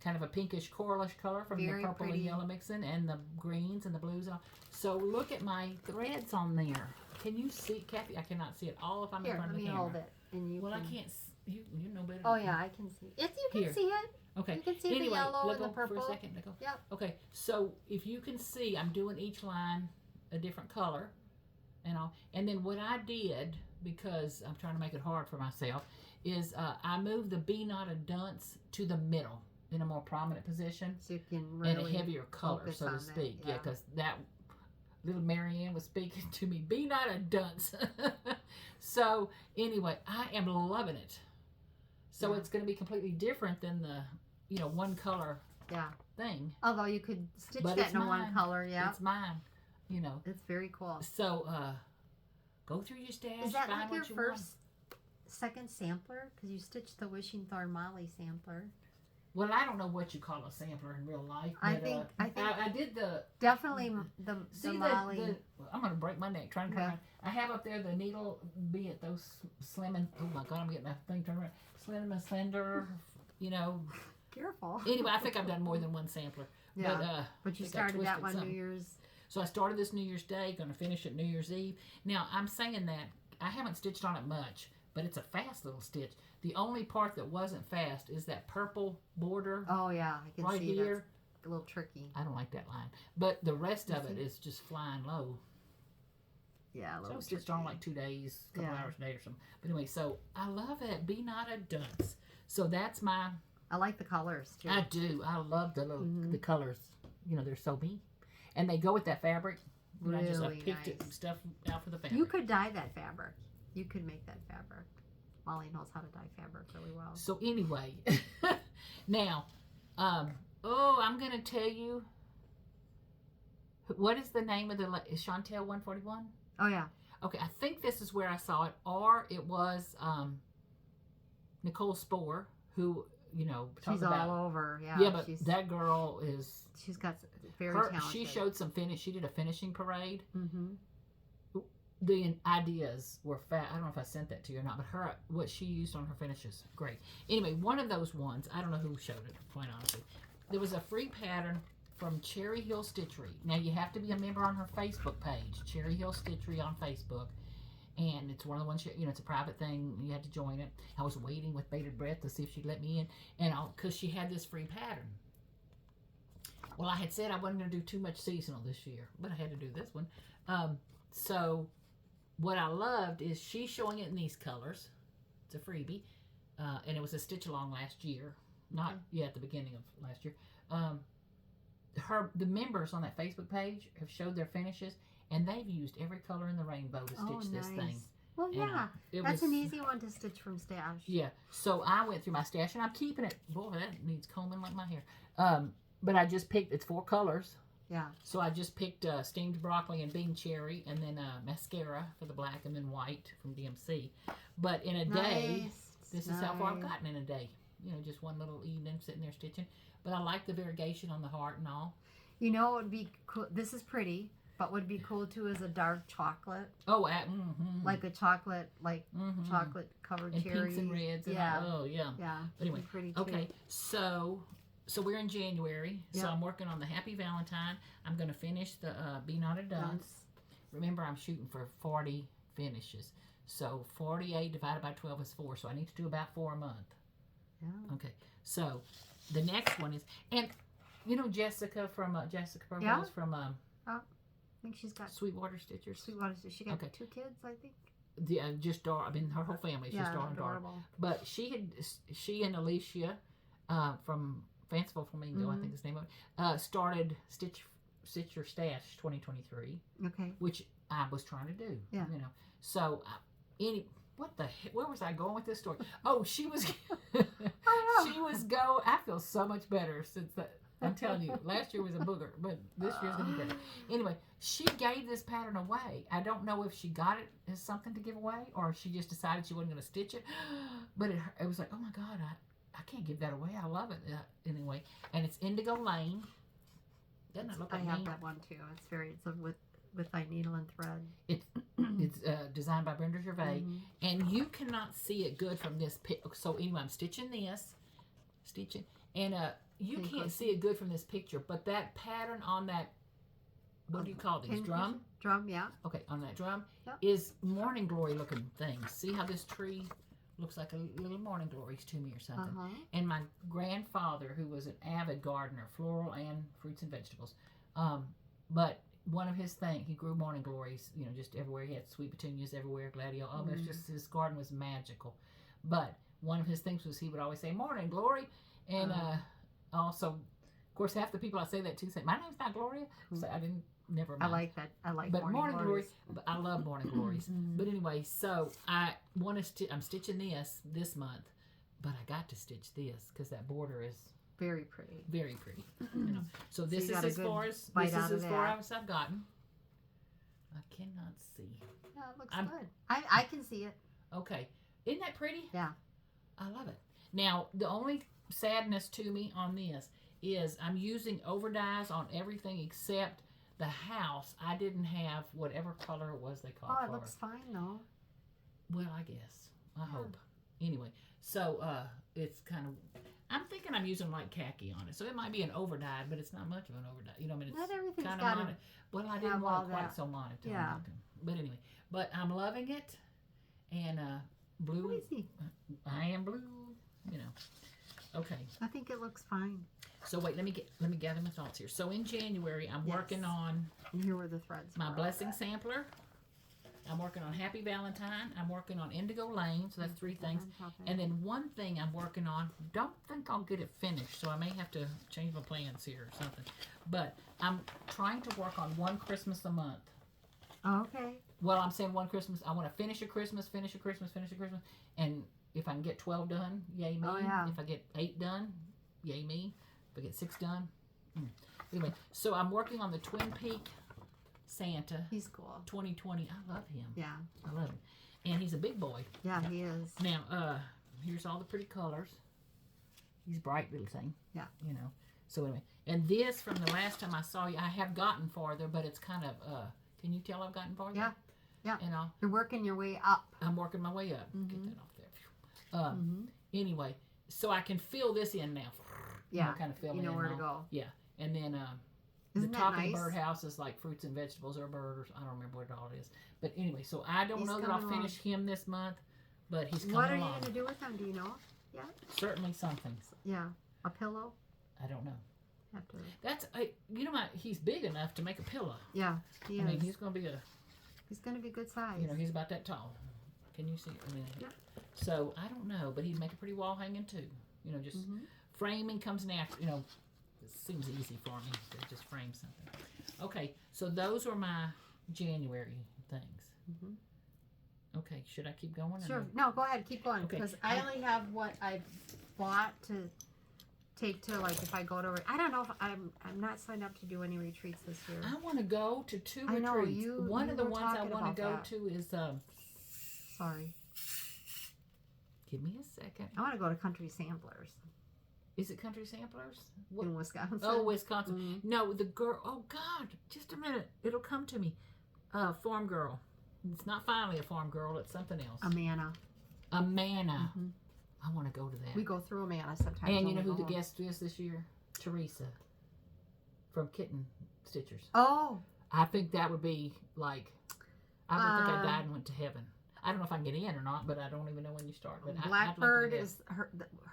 kind of a pinkish coralish color from the purple and yellow mixing, and the greens and the blues. So look at my threads on there. Can you see, Kathy? I cannot see it all if I'm in front of the camera. Here, let me hold it. And you I can't. You know better. Oh yeah, I can see. If you can see it. Okay. You can see the yellow and the purple. For a second, Nicole. Yep. Okay. So if you can see, I'm doing each line a different color, and all. And then what I did, because I'm trying to make it hard for myself, is I moved the Be Not a Dunce to the middle in a more prominent position, so you can really and a heavier color, so to speak. Yeah, because that. little Marianne was speaking to me. Be not a dunce. So anyway, I am loving it. So it's going to be completely different than the, you know, one color thing. Although you could stitch that in one color, It's mine, you know. It's very cool. So go through your stash. Is that find like what your you second sampler? Because you stitched the Wishing Thorn Molly sampler. Well, I don't know what you call a sampler in real life. But, I think I did the definitely the Molly. Well, I'm gonna break my neck trying to turn around. I have up there the needle, be it those slim and oh my god, I'm getting that thing turned around. Slim and slender, you know. Careful. Anyway, I think I've done more than one sampler. Yeah. But you started that one something. New Year's. So I started this New Year's Day, going to finish it New Year's Eve. Now, I'm saying that I haven't stitched on it much, but it's a fast little stitch. The only part that wasn't fast is that purple border. Oh, yeah. I can right see here. That's a little tricky. I don't like that line. But the rest of it is just flying low. Yeah, a little So I stitched on like 2 days, a couple hours a day or something. But anyway, so I love it. Be not a dunce. So that's my... I like the colors, too. I do. I love the little the colors. You know, they're so neat. And they go with that fabric. Really I picked it stuff out for the fabric. You could dye that fabric. You could make that fabric. Molly knows how to dye fabric really well. So anyway, now, I'm going to tell you, what is the name of is Chantel 141? Oh, yeah. Okay, I think this is where I saw it, or it was NicoleSpohr, who, you know, she's all over. Yeah, yeah, but that girl is... She's got very talented. She showed some finish. She did a finishing parade. Mm-hmm. The ideas were fat. I don't know if I sent that to you or not, but what she used on her finishes, great. Anyway, one of those ones, I don't know who showed it, quite honestly. There was a free pattern from Cherry Hill Stitchery. Now, you have to be a member on her Facebook page, Cherry Hill Stitchery on Facebook. And it's one of the ones, you know, it's a private thing. You had to join it. I was waiting with bated breath to see if she'd let me in. And because she had this free pattern. Well, I had said I wasn't going to do too much seasonal this year, but I had to do this one. So what I loved is she's showing it in these colors. It's a freebie. And it was a stitch along last year. Not at the beginning of last year. The members on that Facebook page have showed their finishes, and they've used every color in the rainbow to stitch this thing. Well, yeah, that's an easy one to stitch from stash. Yeah, so I went through my stash, and I'm keeping it. Boy, that needs combing like my hair. But I just picked, it's 4 colors. Yeah. So I just picked steamed broccoli and bean cherry, and then mascara for the black, and then white from DMC. But in a day, this is how far I've gotten in a day. You know, just one little evening sitting there stitching. But I like the variegation on the heart and all. You know, it would be cool. This is pretty, but what would be cool too is a dark chocolate. Oh, like a chocolate, chocolate covered and cherries. Pinks and reds. And all, yeah. But anyway, pretty too. Okay, so we're in January. So I'm working on the Happy Valentine. I'm going to finish the Be Not a Dunce. Remember, I'm shooting for 40 finishes. So 48 divided by 12 is 4. So I need to do about 4 a month. Yeah. Okay. So the next one is, and you know Jessica from Jessica Purvis from I think she's got SweetwaterStitcher. SweetwaterStitcher. She got 2 kids, I think. Yeah, just daughter. I mean, her whole family is just adorable. But she and Alicia from Fanciful Flamingo, I think his name of it, started Stitch Your Stash 2023. Okay. Which I was trying to do. Yeah. You know. So what the heck? Where was I going with this story? Oh, she was. I feel so much better since that. I'm telling you, last year was a booger, but this year's gonna be better. Anyway, she gave this pattern away. I don't know if she got it as something to give away, or if she just decided she wasn't gonna stitch it. But it was like, oh my god, I can't give that away. I love it anyway. And it's Indigo Lane. Doesn't it look like I have that one too. It's with my needle and thread. It's designed by Brenda Gervais, and you cannot see it good from this pic. So anyway, I'm stitching, and you can't see it good from this picture, but that pattern on that, what do you call these? Drum? Drum, yeah. Okay, on that drum is morning glory looking things. See how this tree looks like a little morning glories to me or something. And my grandfather, who was an avid gardener, floral and fruits and vegetables, but one of his things, he grew morning glories, you know, just everywhere. He had sweet petunias everywhere, gladioli. It's just, his garden was magical. But one of his things was he would always say, morning glory. And also, of course, half the people I say that to say, my name's not Gloria. So I didn't never mind. I like that. I like but Morning Glories. But I love Morning Glories. But anyway, so I want to. I'm stitching this month, but I got to stitch this because that border is very pretty. Very pretty. You know. So this you is got a as good far as bite this out is of as far that. as I've gotten. I cannot see. Yeah, it looks good. I can see it. Okay, isn't that pretty? Yeah. I love it. Now the only sadness to me on this is I'm using overdyes on everything except the house. I didn't have whatever color it was they called Oh, it for. looks fine though. Well, I guess. I hope. Anyway, so it's kind of. I'm thinking I'm using light khaki on it, so it might be an overdye, but it's not much of an overdye. You know, I mean, it's Not everything's kind got of mono. Well, I didn't have want all it quite that. so monotone. Yeah. Looking. But anyway, but I'm loving it, and blue. Let me see. I am blue. You know. Okay. I think it looks fine. So wait, let me gather my thoughts here. So in January, I'm working on And here were the threads. my blessing sampler. I'm working on Happy Valentine. I'm working on Indigo Lane. So that's 3 things. And then one thing I'm working on, don't think I'll get it finished, so I may have to change my plans here or something. But I'm trying to work on one Christmas a month. Oh, okay. Well, I'm saying one Christmas. I want to finish a Christmas. And if I can get 12 done, yay me. Oh, yeah. If I get 8 done, yay me. If I get 6 done. Anyway, so I'm working on the Twin Peak Santa. He's cool. 2020. I love him. Yeah. I love him. And he's a big boy. Yeah, he is. Now, here's all the pretty colors. He's a bright little thing. Yeah. You know. So anyway, and this from the last time I saw you, I have gotten farther, but it's kind of, can you tell I've gotten farther? Yeah. Yeah. You know. You're working your way up. I'm working my way up. Get that off there. Anyway, so I can fill this in now. Yeah. You know, kind of fill You know in where and to all. go. Yeah. And then Isn't the that top of nice? the birdhouse is like fruits and vegetables or a bird or I don't remember what it all is. But anyway, so I don't He's know that I'll coming finish him this month, but he's coming What are you along. going to do with him? Do you know? Yeah. Certainly something. Yeah. A pillow? I don't know. Have to. That's you know what? He's big enough to make a pillow. Yeah. He I is. mean, he's going to be He's going to be good size. you know, he's about that tall. Can you see? I mean, Yeah. So I don't know, but he'd make a pretty wall hanging too. You know, just framing comes natural. You know, it seems easy for me to just frame something. Okay, so those are my January things. Okay, should I keep going? Sure. No, go ahead. Keep going. Okay. Because I only have what I've bought to take to, like, if I go to, I don't know if I'm not signed up to do any retreats this year. I want to go to 2 I know, retreats. you- One you of the were ones I talking want to go about that. to is Sorry. give me a second. I want to go to Country Samplers Is it Country Samplers? What? in Wisconsin. Oh, Wisconsin. No, the girl. Oh God, just a minute. It'll come to me. Farm girl. It's not finally a farm girl. It's something else. Amana. Amana. I want to go to that. We go through Amana sometimes. And you when know we who go the home. guest is this year? Teresa from Kitten Stitchers. Oh. I think that would be like. I don't think I died and went to heaven. I don't know if I can get in or not, but I don't even know when you start. But Blackbird I'd like to is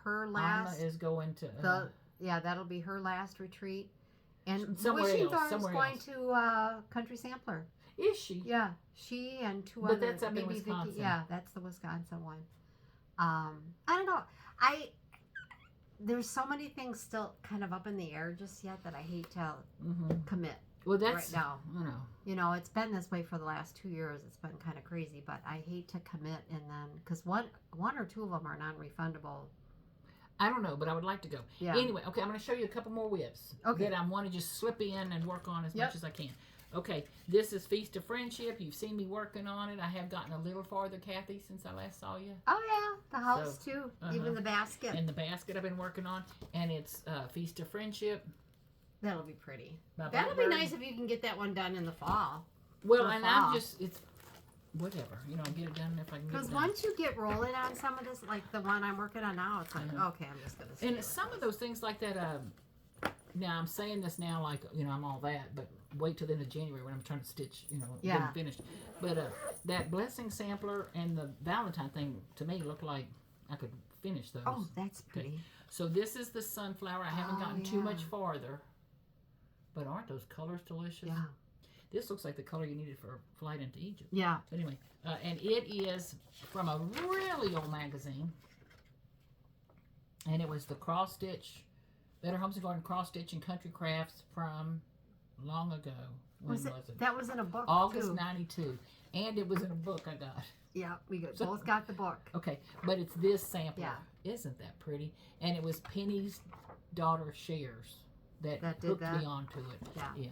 her last. Alma is going to. That'll be her last retreat. And Somewhere Wishington else, is somewhere going else. to Country Sampler. Is she? Yeah, she and 2 But other. that's up in maybe Wisconsin. Vicky, yeah, that's the Wisconsin one. I don't know. There's so many things still kind of up in the air just yet that I hate to commit Well, that's right now. I know. You know, it's been this way for the last 2 years. It's been kind of crazy, but I hate to commit and then because one or two of them are non-refundable. I don't know, but I would like to go. Yeah. Anyway, okay, I'm going to show you a couple more whips Okay. that I want to just slip in and work on as much as I can. Okay, this is Feast of Friendship. You've seen me working on it. I have gotten a little farther, Kathy, since I last saw you. Oh yeah, the house too, even the basket. And the basket I've been working on, and it's Feast of Friendship. That'll be pretty. by That'll be Blackbird. nice if you can get that one done in the fall. Well, for and fall. I'm just it's whatever, you know. I get it done if I can get Because it done. once you get rolling on some of this, like the one I'm working on now, it's like, okay, I'm just gonna. And some of those things like that. Now I'm saying this now, like you know, I'm all that, but wait till the end of January when I'm trying to stitch, you know, get them finished. But that blessing sampler and the Valentine thing to me look like I could finish those. Oh, that's pretty. So this is the sunflower. I haven't gotten too much farther, but aren't those colors delicious? Yeah. This looks like the color you needed for Flight into Egypt. Yeah. But anyway, and it is from a really old magazine, and it was the cross stitch, Better Homes and Garden cross stitch and country crafts from long ago. When was it? That was in a book, August too. 92. And it was in a book I got. Yeah, we both got the book. Okay, but it's this sampler. Yeah. Isn't that pretty? And it was Penny's daughter Cher's that hooked me onto it. Yeah.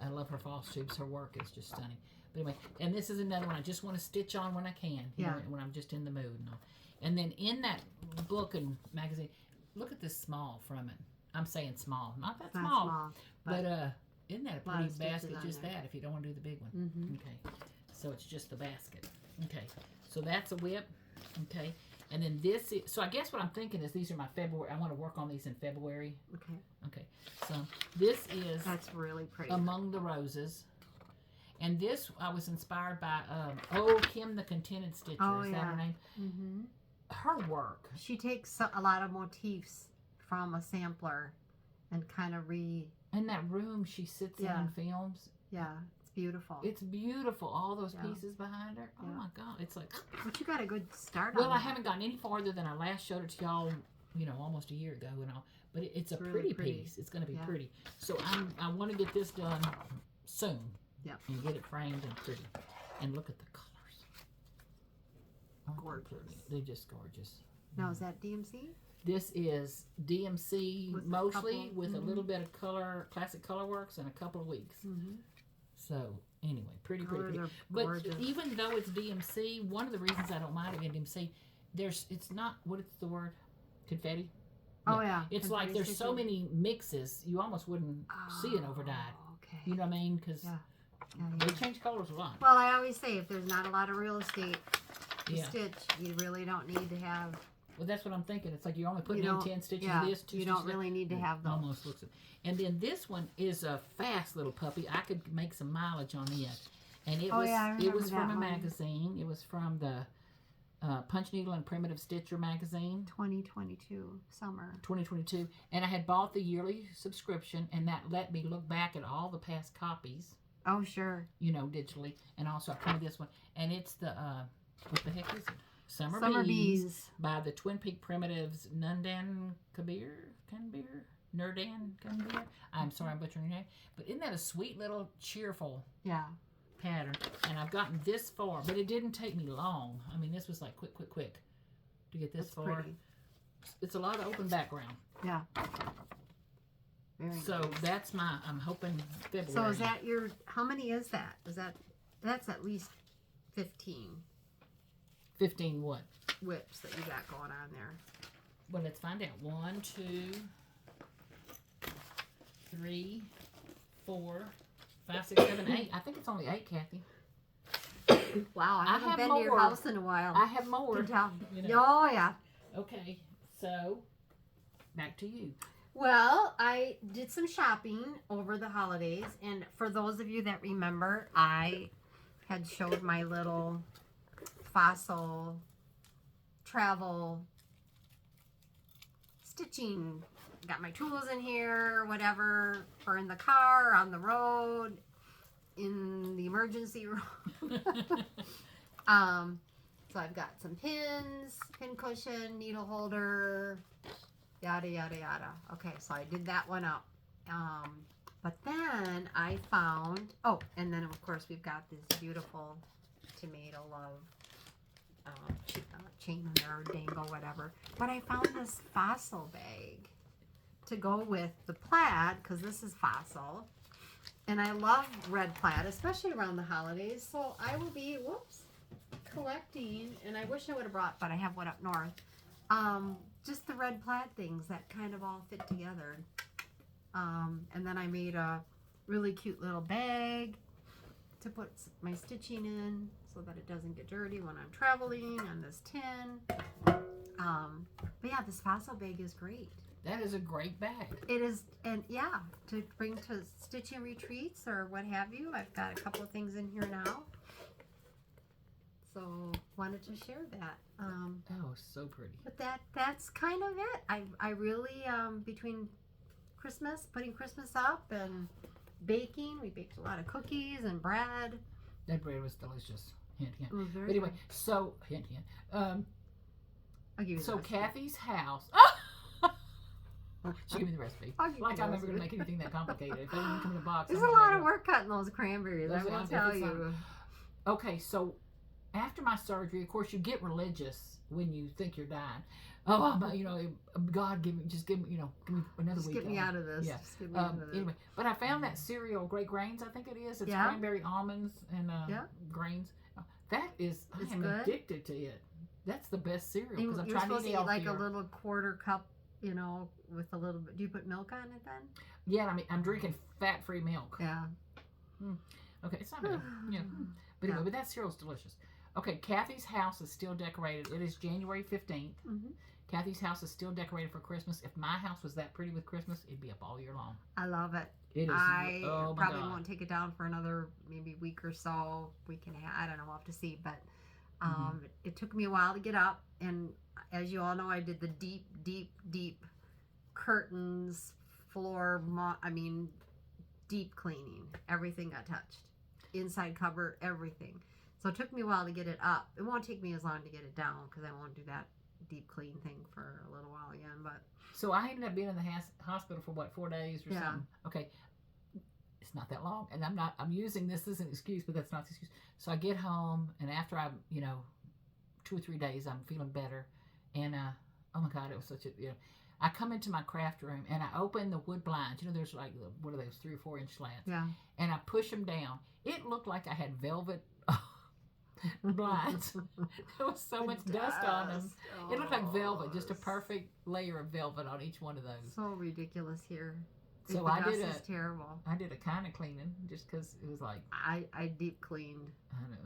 I love her Flosstubes. Her work is just stunning. But anyway, and this is another one I just want to stitch on when I can. You know, when I'm just in the mood. And all. And then in that book and magazine, look at this small from it. I'm saying small. Not that small. But isn't that a pretty basket? Just that, if you don't want to do the big one. Mm-hmm. Okay. So it's just the basket. Okay. So that's a whip. Okay. And then this is, so I guess what I'm thinking is these are my February. I want to work on these in February. Okay. Okay. So this is. That's really pretty. Among the Roses. And this I was inspired by, Kim the Contented Stitcher. Oh, is that her name? Mm-hmm. Her work. She takes a lot of motifs from a sampler and kind of in that room she sits in and films. Yeah, it's beautiful. It's beautiful. All those pieces behind her. Oh my God. It's like. But you got a good start on Well, I haven't gotten any farther than I last showed it to y'all, almost a year ago and all. But it's a really pretty piece. It's going to be pretty. So I want to get this done soon. Yep. And get it framed and pretty. And look at the colors. Gorgeous. They're just gorgeous. Now, is that DMC? This is DMC with mostly with a little bit of color, classic color works, and a couple of weeks. Mm-hmm. So anyway, pretty. But even though it's DMC, one of the reasons I don't mind it in DMC, it's not, what is the word? Confetti? Oh yeah. It's like there's so many mixes, you almost wouldn't see an overdyed. Okay. You know what I mean? Because they change colors a lot. Well, I always say if there's not a lot of real estate to stitch, you really don't need to have. Well, that's what I'm thinking. It's like you're only putting in 10 stitches of this, 2 you stitches. don't really need to have those. Almost looks it. And then this one is a fast little puppy. I could make some mileage on it. And it was from a magazine. It was from the Punch Needle and Primitive Stitcher magazine. 2022 summer. 2022. And I had bought the yearly subscription, and that let me look back at all the past copies. Oh, sure. Digitally. And also I printed this one. And it's the, what the heck is it? Summer Bees by the Twin Peak Primitives Nurdan Kabir. I'm sorry I'm butchering your name. But isn't that a sweet little cheerful pattern? And I've gotten this far, but it didn't take me long. I mean, this was like quick to get this far. Pretty. It's a lot of open background. Yeah. Very so nice. That's I'm hoping February. So is that how many is that? That's at least 15. 15 what? Whips that you got going on there. Well, let's find out. 1, 2, 3, 4, 5, 6, 7, 8. I think it's only 8, Kathy. Wow, I haven't been to your house in a while. I have more. Oh, yeah. Okay, so back to you. Well, I did some shopping over the holidays, and for those of you that remember, I had showed my little fossil travel stitching. Got my tools in here, whatever, for in the car, on the road, in the emergency room. So I've got some pins, pin cushion, needle holder, yada yada yada. Okay, so I did that one up. But then I found, and then of course we've got this beautiful tomato love chain or dangle, whatever. But I found this fossil bag to go with the plaid, because this is fossil. And I love red plaid, especially around the holidays. So I will be, collecting, and I wish I would have brought, but I have one up north. Just the red plaid things that kind of all fit together. And then I made a really cute little bag to put my stitching in so that it doesn't get dirty when I'm traveling on this tin. But yeah, this fossil bag is great. That is a great bag. It is, and yeah, to bring to stitching retreats or what have you. I've got a couple of things in here now. So wanted to share that. So pretty. But that's kind of it. I really, between Christmas, putting Christmas up and baking, we baked a lot of cookies and bread. That bread was delicious. Hint, hint. It was very But anyway, nice. so, hint, hint. I'll give you So the rest. Kathy's house. She gave me the recipe. I'll give you Like the I'm never going to recipe. make anything that complicated. If they didn't come in a box, There's I'm a gonna lot make of it. work cutting those cranberries, I will tell you. Okay, so after my surgery, of course, you get religious when you think you're dying. Oh, you know, God, give me another Just week. get me out of this. Yeah. Just get me out of this. Anyway, but I found that cereal, Great Grains, I think it is. It's cranberry almonds and grains. That is, I am addicted to it. That's the best cereal because I'm trying to eat like a little quarter cup, you know, with a little bit. Do you put milk on it then? Yeah, I mean, I'm drinking fat-free milk. Yeah. Okay, it's not bad. Yeah. But anyway, but that cereal's delicious. Okay, Kathy's house is still decorated. It is January 15th. Kathy's house is still decorated for Christmas. If my house was that pretty with Christmas, it'd be up all year long. I love it. It is. I oh my probably God. won't take it down for another maybe week or so, week and a half. I don't know. We'll have to see. But it took me a while to get up. And as you all know, I did the deep curtains, floor, deep cleaning. Everything got touched. Inside cupboard, everything. So it took me a while to get it up. It won't take me as long to get it down because I won't do that deep clean thing for a little while again. But so I ended up being in the hospital for what, 4 days or something. Okay, it's not that long, and I'm using this as an excuse, but that's not the excuse. So I get home, and after 2 or 3 days, I'm feeling better, and oh my God, it was such a I come into my craft room and I open the wood blinds. You know, there's like what are those 3 or 4 inch slats? Yeah. And I push them down. It looked like I had velvet blinds. There was so much dust on them. It looked like velvet, just a perfect layer of velvet on each one of those. So ridiculous here. So the dust is terrible. I did a kind of cleaning just because it was like I deep cleaned. I don't know.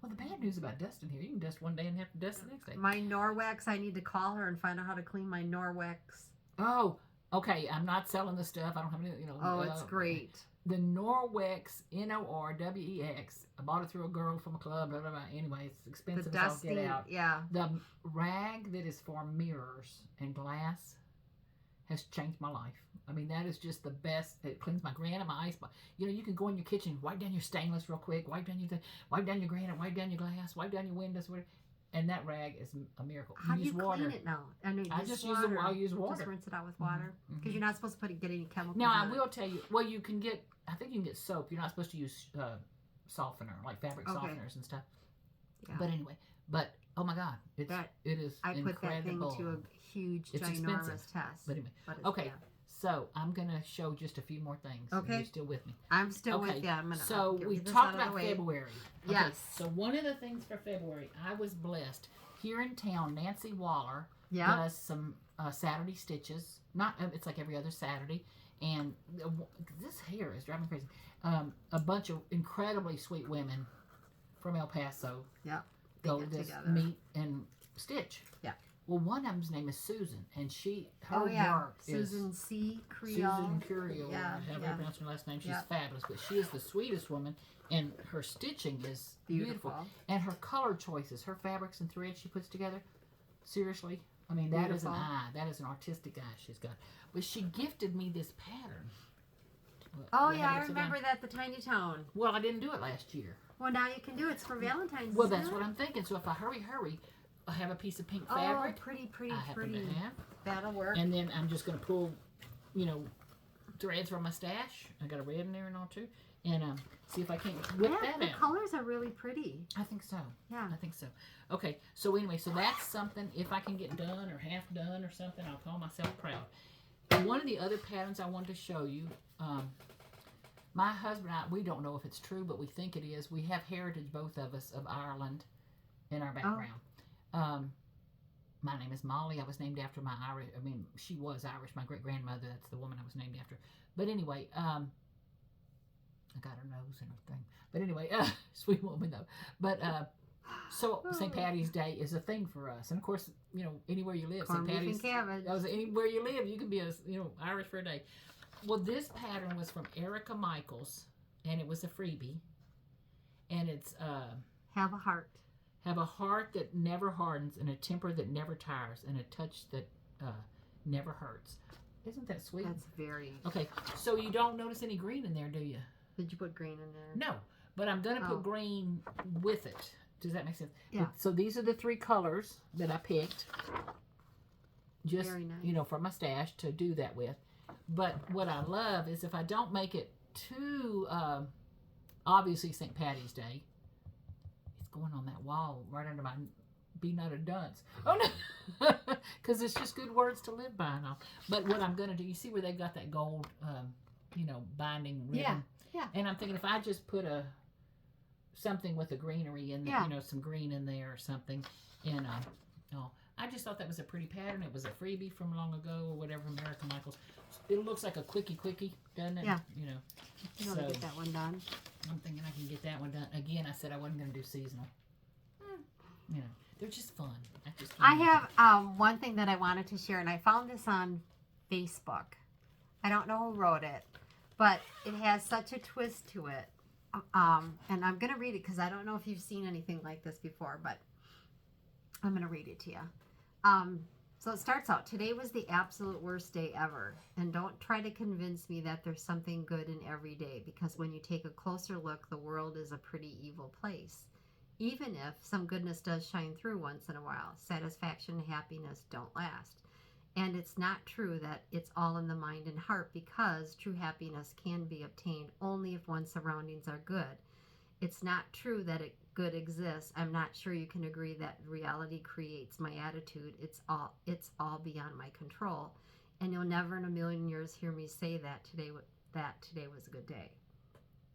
Well, the bad news about dusting here, you can dust one day and have to dust the next day. My Norwex, I need to call her and find out how to clean my Norwex. Oh, okay. I'm not selling the stuff. I don't have any. Oh, it's great. The Norwex, Norwex. I bought it through a girl from a club. Blah, blah, blah. Anyway, it's expensive. The dusting, get out. yeah. The rag that is for mirrors and glass has changed my life. I mean, that is just the best. It cleans my granite, my ice box. You know, you can go in your kitchen, wipe down your stainless real quick, wipe down your granite, wipe down your glass, wipe down your windows, whatever. And that rag is a miracle. How do you clean it now? I just use water. I use water. Just rinse it out with water because you're not supposed to get any chemicals. Now I will tell you. Well, you can get. I think you can get soap. You're not supposed to use softener like fabric softeners and stuff. Yeah. But anyway, oh my God, it is I incredible. put that thing to a huge, ginormous test. But anyway, okay. So I'm gonna show just a few more things. Okay. You're still with me. I'm still with you. So we talked about February. Okay, yes. So one of the things for February, I was blessed. Here in town, Nancy Waller does some Saturday stitches. It's like every other Saturday. And this hair is driving me crazy. A bunch of incredibly sweet women from El Paso go just meet and stitch. Yeah. Well, one of them's name is Susan, and her work Susan is C. Creole. Susan Creole. However you pronounce her last name, she's fabulous. But she is the sweetest woman, and her stitching is beautiful. And her color choices, her fabrics and threads she puts together, seriously, I mean, that is an eye. That is an artistic eye she's got. But she gifted me this pattern. Oh, yeah, I remember that, the Tiny Town. Well, I didn't do it last year. Well, now you can do it. It's for Valentine's. Well, that's what I'm thinking. So if I hurry, I have a piece of pink fabric. Oh, pretty. I happen to have. That'll work. And then I'm just going to pull, threads from my stash. I got a red in there and all too. And see if I can't whip that out. The colors are really pretty. I think so. Yeah. I think so. Okay. So anyway, so that's something. If I can get done or half done or something, I'll call myself proud. And one of the other patterns I wanted to show you, my husband and I, we don't know if it's true, but we think it is. We have heritage, both of us, of Ireland in our background. My name is Molly. I was named after my Irish. I mean, she was Irish. My great grandmother. That's the woman I was named after. But anyway, I got her nose and everything. But anyway, sweet woman though. But so St. Patty's Day is a thing for us, and of course, anywhere you live, St. Patty's. Anywhere you live, you can be Irish for a day. Well, this pattern was from Erica Michaels, and it was a freebie, and it's have a heart. Have a heart that never hardens, and a temper that never tires, and a touch that never hurts. Isn't that sweet? That's very... Okay, so you don't notice any green in there, do you? Did you put green in there? No, but I'm going to put green with it. Does that make sense? Yeah. So these are the 3 colors that I picked. just, Very nice. you know, for my stash to do that with. But what I love is if I don't make it too, obviously St. Patty's Day. It's going on that wall right under my be not a dunce. Oh no, because it's just good words to live by and all. But what I'm gonna do, you see where they've got that gold, you know, binding ribbon. Yeah. And I'm thinking if I just put something with a greenery in there, you know, some green in there or something, and I just thought that was a pretty pattern. It was a freebie from long ago or whatever, American Michaels. It looks like a quickie, doesn't it? Yeah. You know. You want to get that one done? I'm thinking I can get that one done. Again, I said I wasn't going to do seasonal. You know, they're just fun. I have one thing that I wanted to share, and I found this on Facebook. I don't know who wrote it, but it has such a twist to it. And I'm going to read it because I don't know if you've seen anything like this before, but I'm going to read it to you. So it starts out, today was the absolute worst day ever. And don't try to convince me that there's something good in every day, because when you take a closer look, the world is a pretty evil place. Even if some goodness does shine through once in a while, satisfaction and happiness don't last. And it's not true that it's all in the mind and heart, because true happiness can be obtained only if one's surroundings are good. It's not true that good exists. I'm not sure you can agree that reality creates my attitude. It's all beyond my control. And you'll never in a million years hear me say that today was a good day.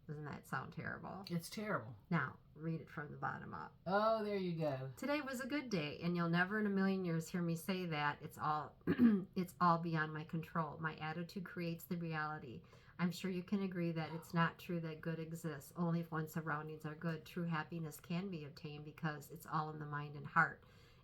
Doesn't that sound terrible? It's terrible. Now, read it from the bottom up. Oh, there you go. Today was a good day, and you'll never in a million years hear me say that. It's all beyond my control. My attitude creates the reality. I'm sure you can agree that it's not true that good exists. Only if one's surroundings are good, true happiness can be obtained, because it's all in the mind and heart.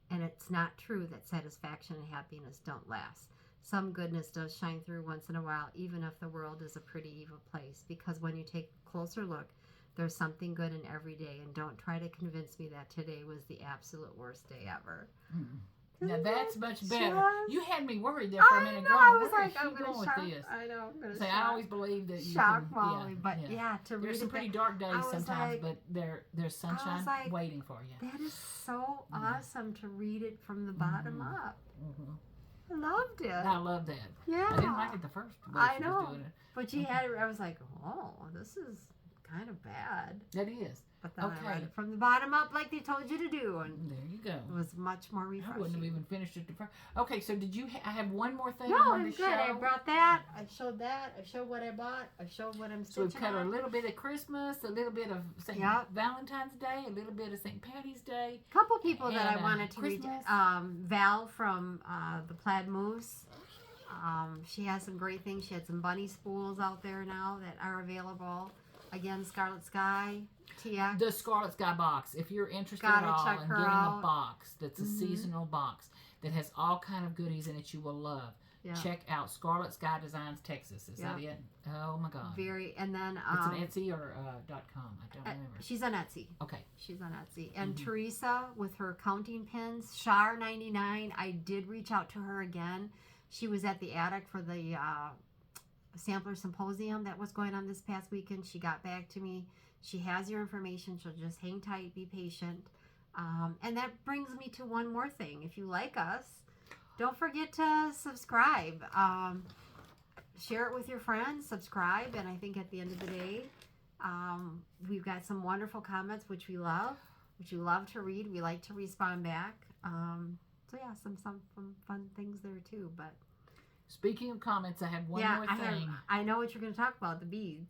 And it's not true that satisfaction and happiness don't last. Some goodness does shine through once in a while, even if the world is a pretty evil place, because when you take a closer look, there's something good in every day. And don't try to convince me that today was the absolute worst day ever. Mm-mm. Now that's much better. You had me worried there for a minute. I was where like, I'm going going to with this? I know, I'm going to say, I always believe that you shock can, Molly, but yeah, to read there's some pretty that, dark days sometimes, like, but there's sunshine like, waiting for you. That is so awesome to read it from the bottom up. I loved it. I love that. Yeah. I didn't like it the first way I she know. was doing it. But you had it, I was like, oh, this is kind of bad. That is. But then I read it from the bottom up like they told you to do. And there you go. It was much more refreshing. I wouldn't have even finished it the first. Okay, so did you, I have one more thing no, I wanted it's to good. show. I brought that. I showed that. I showed what I bought. I showed what I'm stitching So we've cut on. a little bit of Christmas, a little bit of Valentine's Day, a little bit of St. Patty's Day. A couple people that I and, wanted to read. Christmas. Val from the Plaid Moose. She has some great things. She had some bunny spools out there now that are available. Again, Scarlet Sky, TX. The Scarlet Sky box. If you're interested Gotta at all check in her getting out. a box that's a seasonal box that has all kind of goodies in it you will love, check out Scarlet Sky Designs Texas. Is that it? Oh my God. And then it's an Etsy or .com. I don't remember. She's on Etsy. Okay. She's on Etsy. And Teresa with her counting pins, Shar99. I did reach out to her again. She was at the attic for the sampler symposium that was going on this past weekend. She got back to me. She has your information. She'll just hang tight, be patient. And that brings me to one more thing. If you like us, don't forget to subscribe. Share it with your friends, subscribe, and I think at the end of the day, we've got some wonderful comments, which we love, which you love to read. We like to respond back. So yeah, some fun things there too. But speaking of comments, I have one more thing. I know what you're going to talk about, the beads.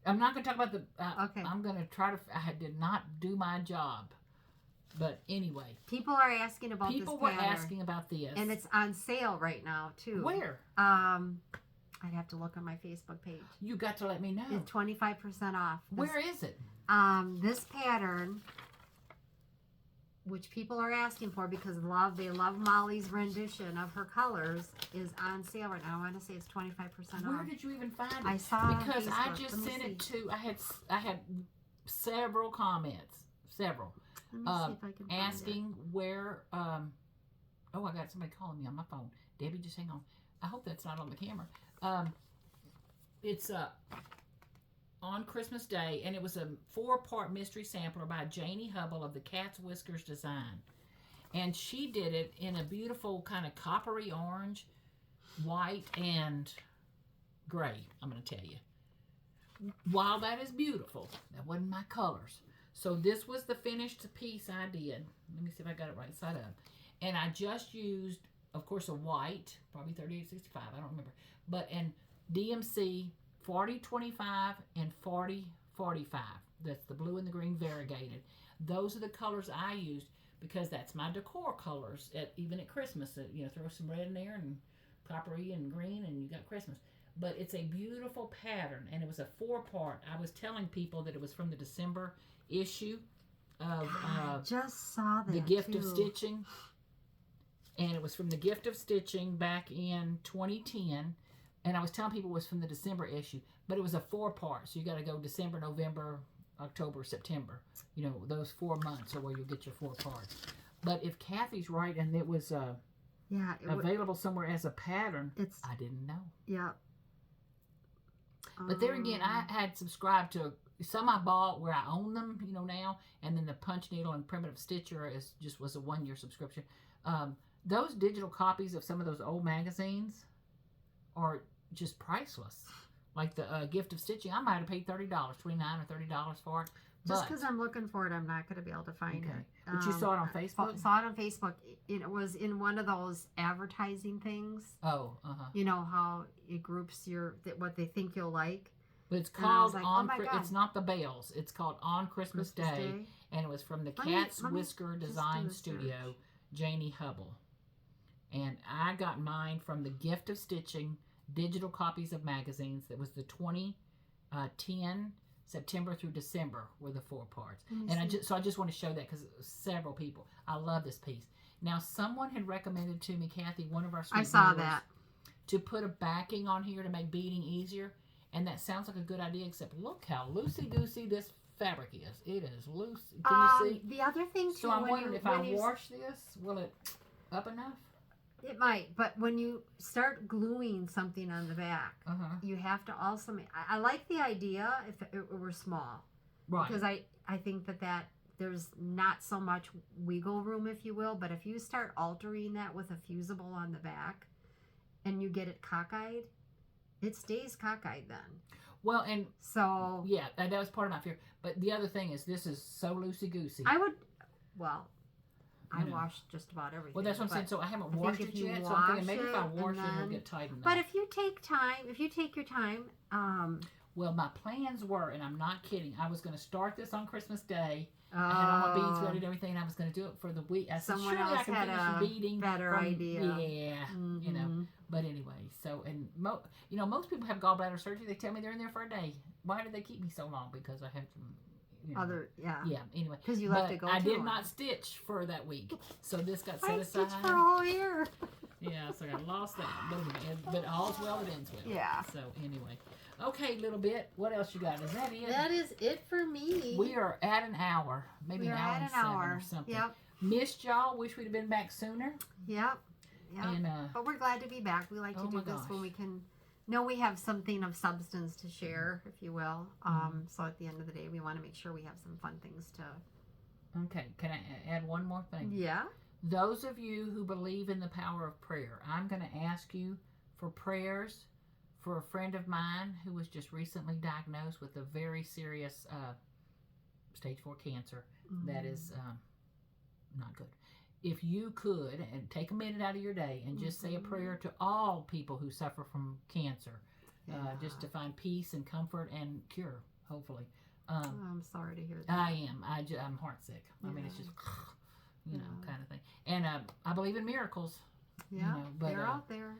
I'm not going to talk about the... okay. I'm going to try to... I did not do my job. But anyway. People are asking about this People were asking about this. And it's on sale right now, too. Where? I'd have to look on my Facebook page. You got to let me know. It's 25% off. Where is it? This pattern, which people are asking for because they love Molly's rendition of her colors, is on sale right now. I want to say it's 25% off. Where did you even find it? I saw it because on I Facebook. just sent it to. I had several comments. Several. Let me see if I can find asking where. Oh, I got somebody calling me on my phone. Debbie, just hang on. I hope that's not on the camera. It's on Christmas Day, and it was a 4-part mystery sampler by Janie Hubble of the Cat's Whiskers Design. And she did it in a beautiful kind of coppery orange, white, and gray, I'm going to tell you. While that is beautiful, that wasn't my colors. So this was the finished piece I did. Let me see if I got it right side up. And I just used, of course, a white, probably 3865, I don't remember. But in DMC 4025 and 4045. That's the blue and the green variegated. Those are the colors I used because that's my decor colors, even at Christmas. You know, throw some red in there and coppery and green and you got Christmas. But it's a beautiful pattern, and it was a 4-part. I was telling people that it was from the December issue of I just saw that The Gift of too. Stitching. And it was from The Gift of Stitching back in 2010. And I was telling people it was from the December issue. But it was a 4-part. So you got to go December, November, October, September. You know, those 4 months are where you'll get your 4 parts. But if Kathy's right and it was available somewhere as a pattern, I didn't know. Yeah. But there again, I had subscribed to some I bought where I own them, you know, now, and then the Punch Needle and Primitive Stitcher was a 1-year subscription. Those digital copies of some of those old magazines are just priceless. Like the Gift of Stitching, I might have paid $30, $29 or $30 for it. Just because I'm looking for it, I'm not going to be able to find it. But you saw it on Facebook? Saw it on Facebook. It was in one of those advertising things. Oh, You know how it groups what they think you'll like. But it's called like, it's not the Bells. It's called On Christmas Day. And it was from the Cat's Whisker Design Studio, Janie Hubble. And I got mine from the Gift of Stitching digital copies of magazines. That was the 2010 September through December were the 4 parts. And I just want to show that because several people. I love this piece. Now someone had recommended to me, Kathy, one of our sweet I saw viewers, that, to put a backing on here to make beading easier. And that sounds like a good idea, except look how loosey-goosey this fabric is. It is loose. Can you see? The other thing, too, So I'm wondering if I wash this, will it up enough? It might, but when you start gluing something on the back, you have to also make... I like the idea if it were small. Right. Because I think that there's not so much wiggle room, if you will, but if you start altering that with a fusible on the back and you get it cockeyed, it stays cockeyed then. Well, and so... Yeah, that was part of my fear. But the other thing is, this is so loosey-goosey. I wash just about everything. Well, that's what I'm saying. So I haven't washed it yet. So I'm thinking maybe if I wash it, it'll get tight enough. But if you take your time... Well, my plans were, and I'm not kidding, I was going to start this on Christmas Day. I had all my beads ready and everything, and I was going to do it for the week. I said, Someone surely else I can had finish a beading. better idea. Yeah, you know. But anyway, so, and most people have gallbladder surgery. They tell me they're in there for a day. Why did they keep me so long? Because I had some... Yeah, anyway. Because you left to go I did not stitch for that week. So this got set aside. I stitched for a whole year. Yeah, so I lost that. But all's well that ends well. Yeah. So anyway. Okay, little bit. What else you got? Is that it? That is it for me. We are at an hour. Maybe an hour and 7 or something. Yep. Missed y'all. Wish we'd have been back sooner. Yep. And, but we're glad to be back. We like to do this when we can... No, we have something of substance to share, if you will. So at the end of the day, we want to make sure we have some fun things to... Okay, can I add one more thing? Yeah. Those of you who believe in the power of prayer, I'm going to ask you for prayers for a friend of mine who was just recently diagnosed with a very serious stage 4 cancer. That is not good. If you could, and take a minute out of your day and just say a prayer to all people who suffer from cancer, just to find peace and comfort and cure, hopefully. I'm sorry to hear that. I am. I'm heartsick. I mean, it's just, kind of thing. And I believe in miracles. Yeah, but, they're out there.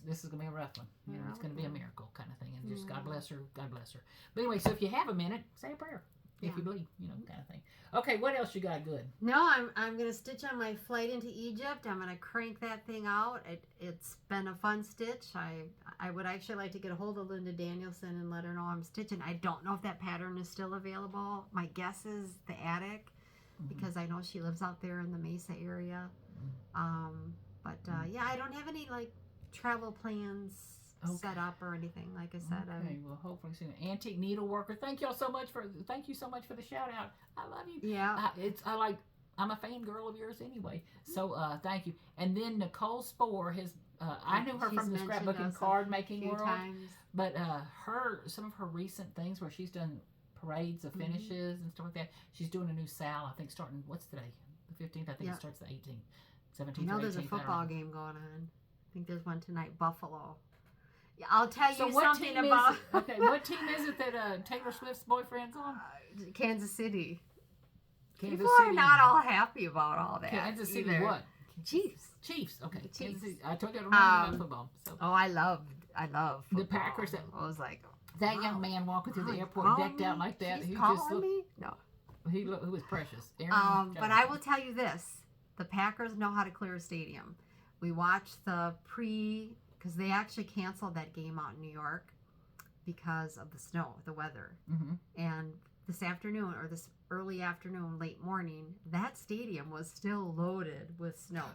This is going to be a rough one. It's going to be a miracle kind of thing. And just God bless her, God bless her. But anyway, so if you have a minute, say a prayer. If you believe, kind of thing. Okay, what else you got good? No, I'm going to stitch on my flight into Egypt. I'm going to crank that thing out. It's been a fun stitch. I would actually like to get a hold of Linda Danielson and let her know I'm stitching. I don't know if that pattern is still available. My guess is the attic, because I know she lives out there in the Mesa area. Yeah, I don't have any travel plans set up or anything. Like I said, okay. Well, hopefully soon. Antique Needleworker. Thank you so much for the shout out. I love you. Yeah. I'm a fangirl of yours anyway. So thank you. And then NicoleSpohr, I knew her She's from the mentioned scrapbooking us card a making few world. times. But some of her recent things where she's done parades of finishes and stuff like that. She's doing a new Sal, I think, starting, what's today? The 15th? I think it starts the 18th, 17th, I know or 18th. there's a football game going on. I think there's one tonight, Buffalo. Yeah, I'll tell you what something team about... Is it? Okay, what team is it that Taylor Swift's boyfriend's on? Kansas City. Kansas People City. are not all happy about all that. Kansas City either. what? Chiefs. Chiefs, okay. Chiefs. Kansas City. I told you I don't know about football. So. Oh, I love football. The Packers. I was like... That young man walking through the airport decked out like that. She's He calling just looked, me? No. He was precious. Aaron But I will tell you this. The Packers know how to clear a stadium. We watched the because they actually canceled that game out in New York because of the snow, the weather. Mm-hmm. And this afternoon, or this early afternoon, late morning, that stadium was still loaded with snow.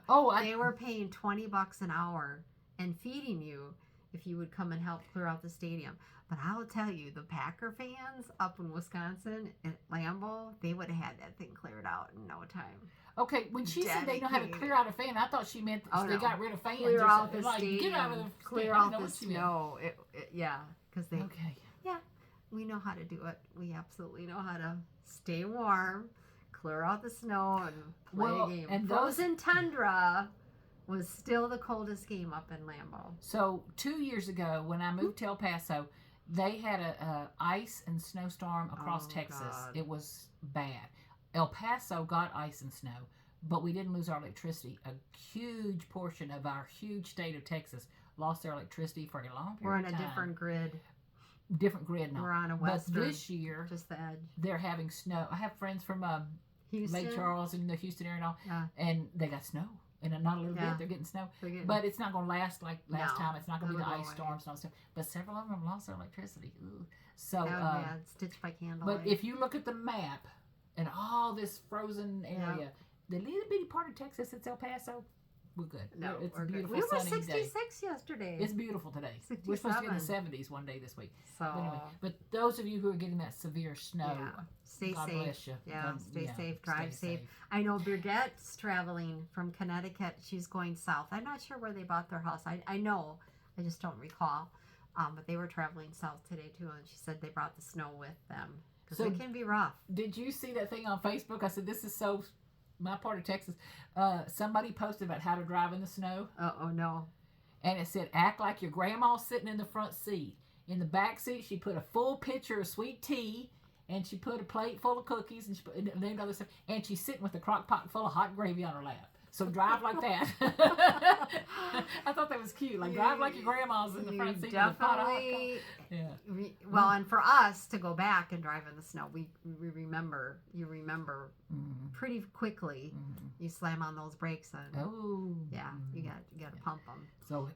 They were paying $20 an hour and feeding you if you would come and help clear out the stadium. But I will tell you, the Packer fans up in Wisconsin at Lambeau, they would have had that thing cleared out in no time. Okay, when she said they know how to clear out a fan, I thought she meant they got rid of fans. Clear out the like, stadium. Get out of the clear out the snow. Because they. Okay. Yeah, we know how to do it. We absolutely know how to stay warm, clear out the snow, and play a game. And Frozen Tundra was still the coldest game up in Lambeau. So 2 years ago, when I moved to El Paso, they had a ice and snowstorm across Texas. God. It was bad. El Paso got ice and snow, but we didn't lose our electricity. A huge portion of our huge state of Texas lost their electricity for a long period of time. We're on a different grid. Different grid now. We're on a western. But this year, just the edge. They're having snow. I have friends from Houston? Lake Charles and the Houston area and all, and they got snow. And not a little bit, they're getting snow. But it's not going to last like last time. It's not going to be the ice storms and all stuff. But several of them lost their electricity. Ooh. So, stitched by candlelight. But if you look at the map and all this frozen area, the little bitty part of Texas, it's El Paso, we're good. No, it's we're beautiful. Good. We were sunny 66 day. yesterday. It's beautiful today. 67. We're supposed to get in the 70s one day this week. So, anyway, but those of you who are getting that severe snow, stay God safe. bless you. Yeah, stay safe. Drive safe. I know Brigette's traveling from Connecticut. She's going south. I'm not sure where they bought their house. I know. I just don't recall. But they were traveling south today too, and she said they brought the snow with them because it can be rough. Did you see that thing on Facebook? I said, this is so my part of Texas. Somebody posted about how to drive in the snow. Oh no. And it said, act like your grandma's sitting in the front seat. In the back seat, she put a full pitcher of sweet tea, and she put a plate full of cookies, and she put named other stuff, and she's sitting with a crock pot full of hot gravy on her lap. So drive like that. I thought that was cute. Like drive like your grandma's in the front seat. Definitely. Well, and for us to go back and drive in the snow, we remember. You remember pretty quickly. You slam on those brakes and you got to pump them. So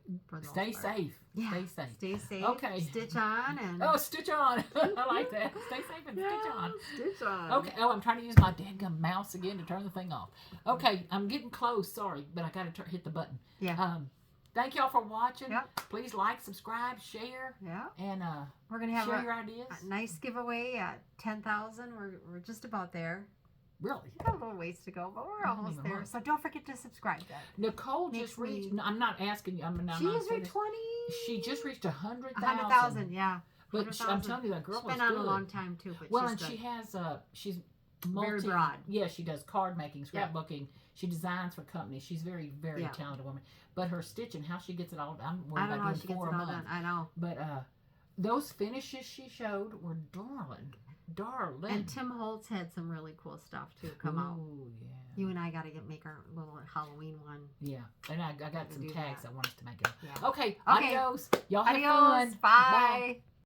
stay safe. Yeah. Stay safe. Stay safe. Okay. Stitch on and stitch on. I like that. Stay safe and stitch on. Stitch on. Okay. Oh, I'm trying to use my dadgum mouse again to turn the thing off. Okay, I'm getting close. Sorry, but I got to hit the button. Yeah. Thank y'all for watching. Yep. Please like, subscribe, share. Yeah. And we're gonna have share your ideas. A nice giveaway at 10,000. We're just about there. Really? We got a little ways to go, but we're almost there. So don't forget to subscribe. Nicole just reached. I'm not asking you. She just reached 20. She just reached 100,000. 100,000. Yeah. But I'm telling you, that girl has been on a long time too. But and she has she's very broad. Yeah, she does card making, scrapbooking. She designs for companies. She's very, very talented woman. But her stitching, how she gets it all, I'm worried about doing 4 a month. I know. But those finishes she showed were darling. And Tim Holtz had some really cool stuff too come out. Oh yeah. You and I got to make our little Halloween one. Yeah, and I got some tags I want us to make it. Yeah. Okay. Adios. Y'all have fun. Bye. Bye.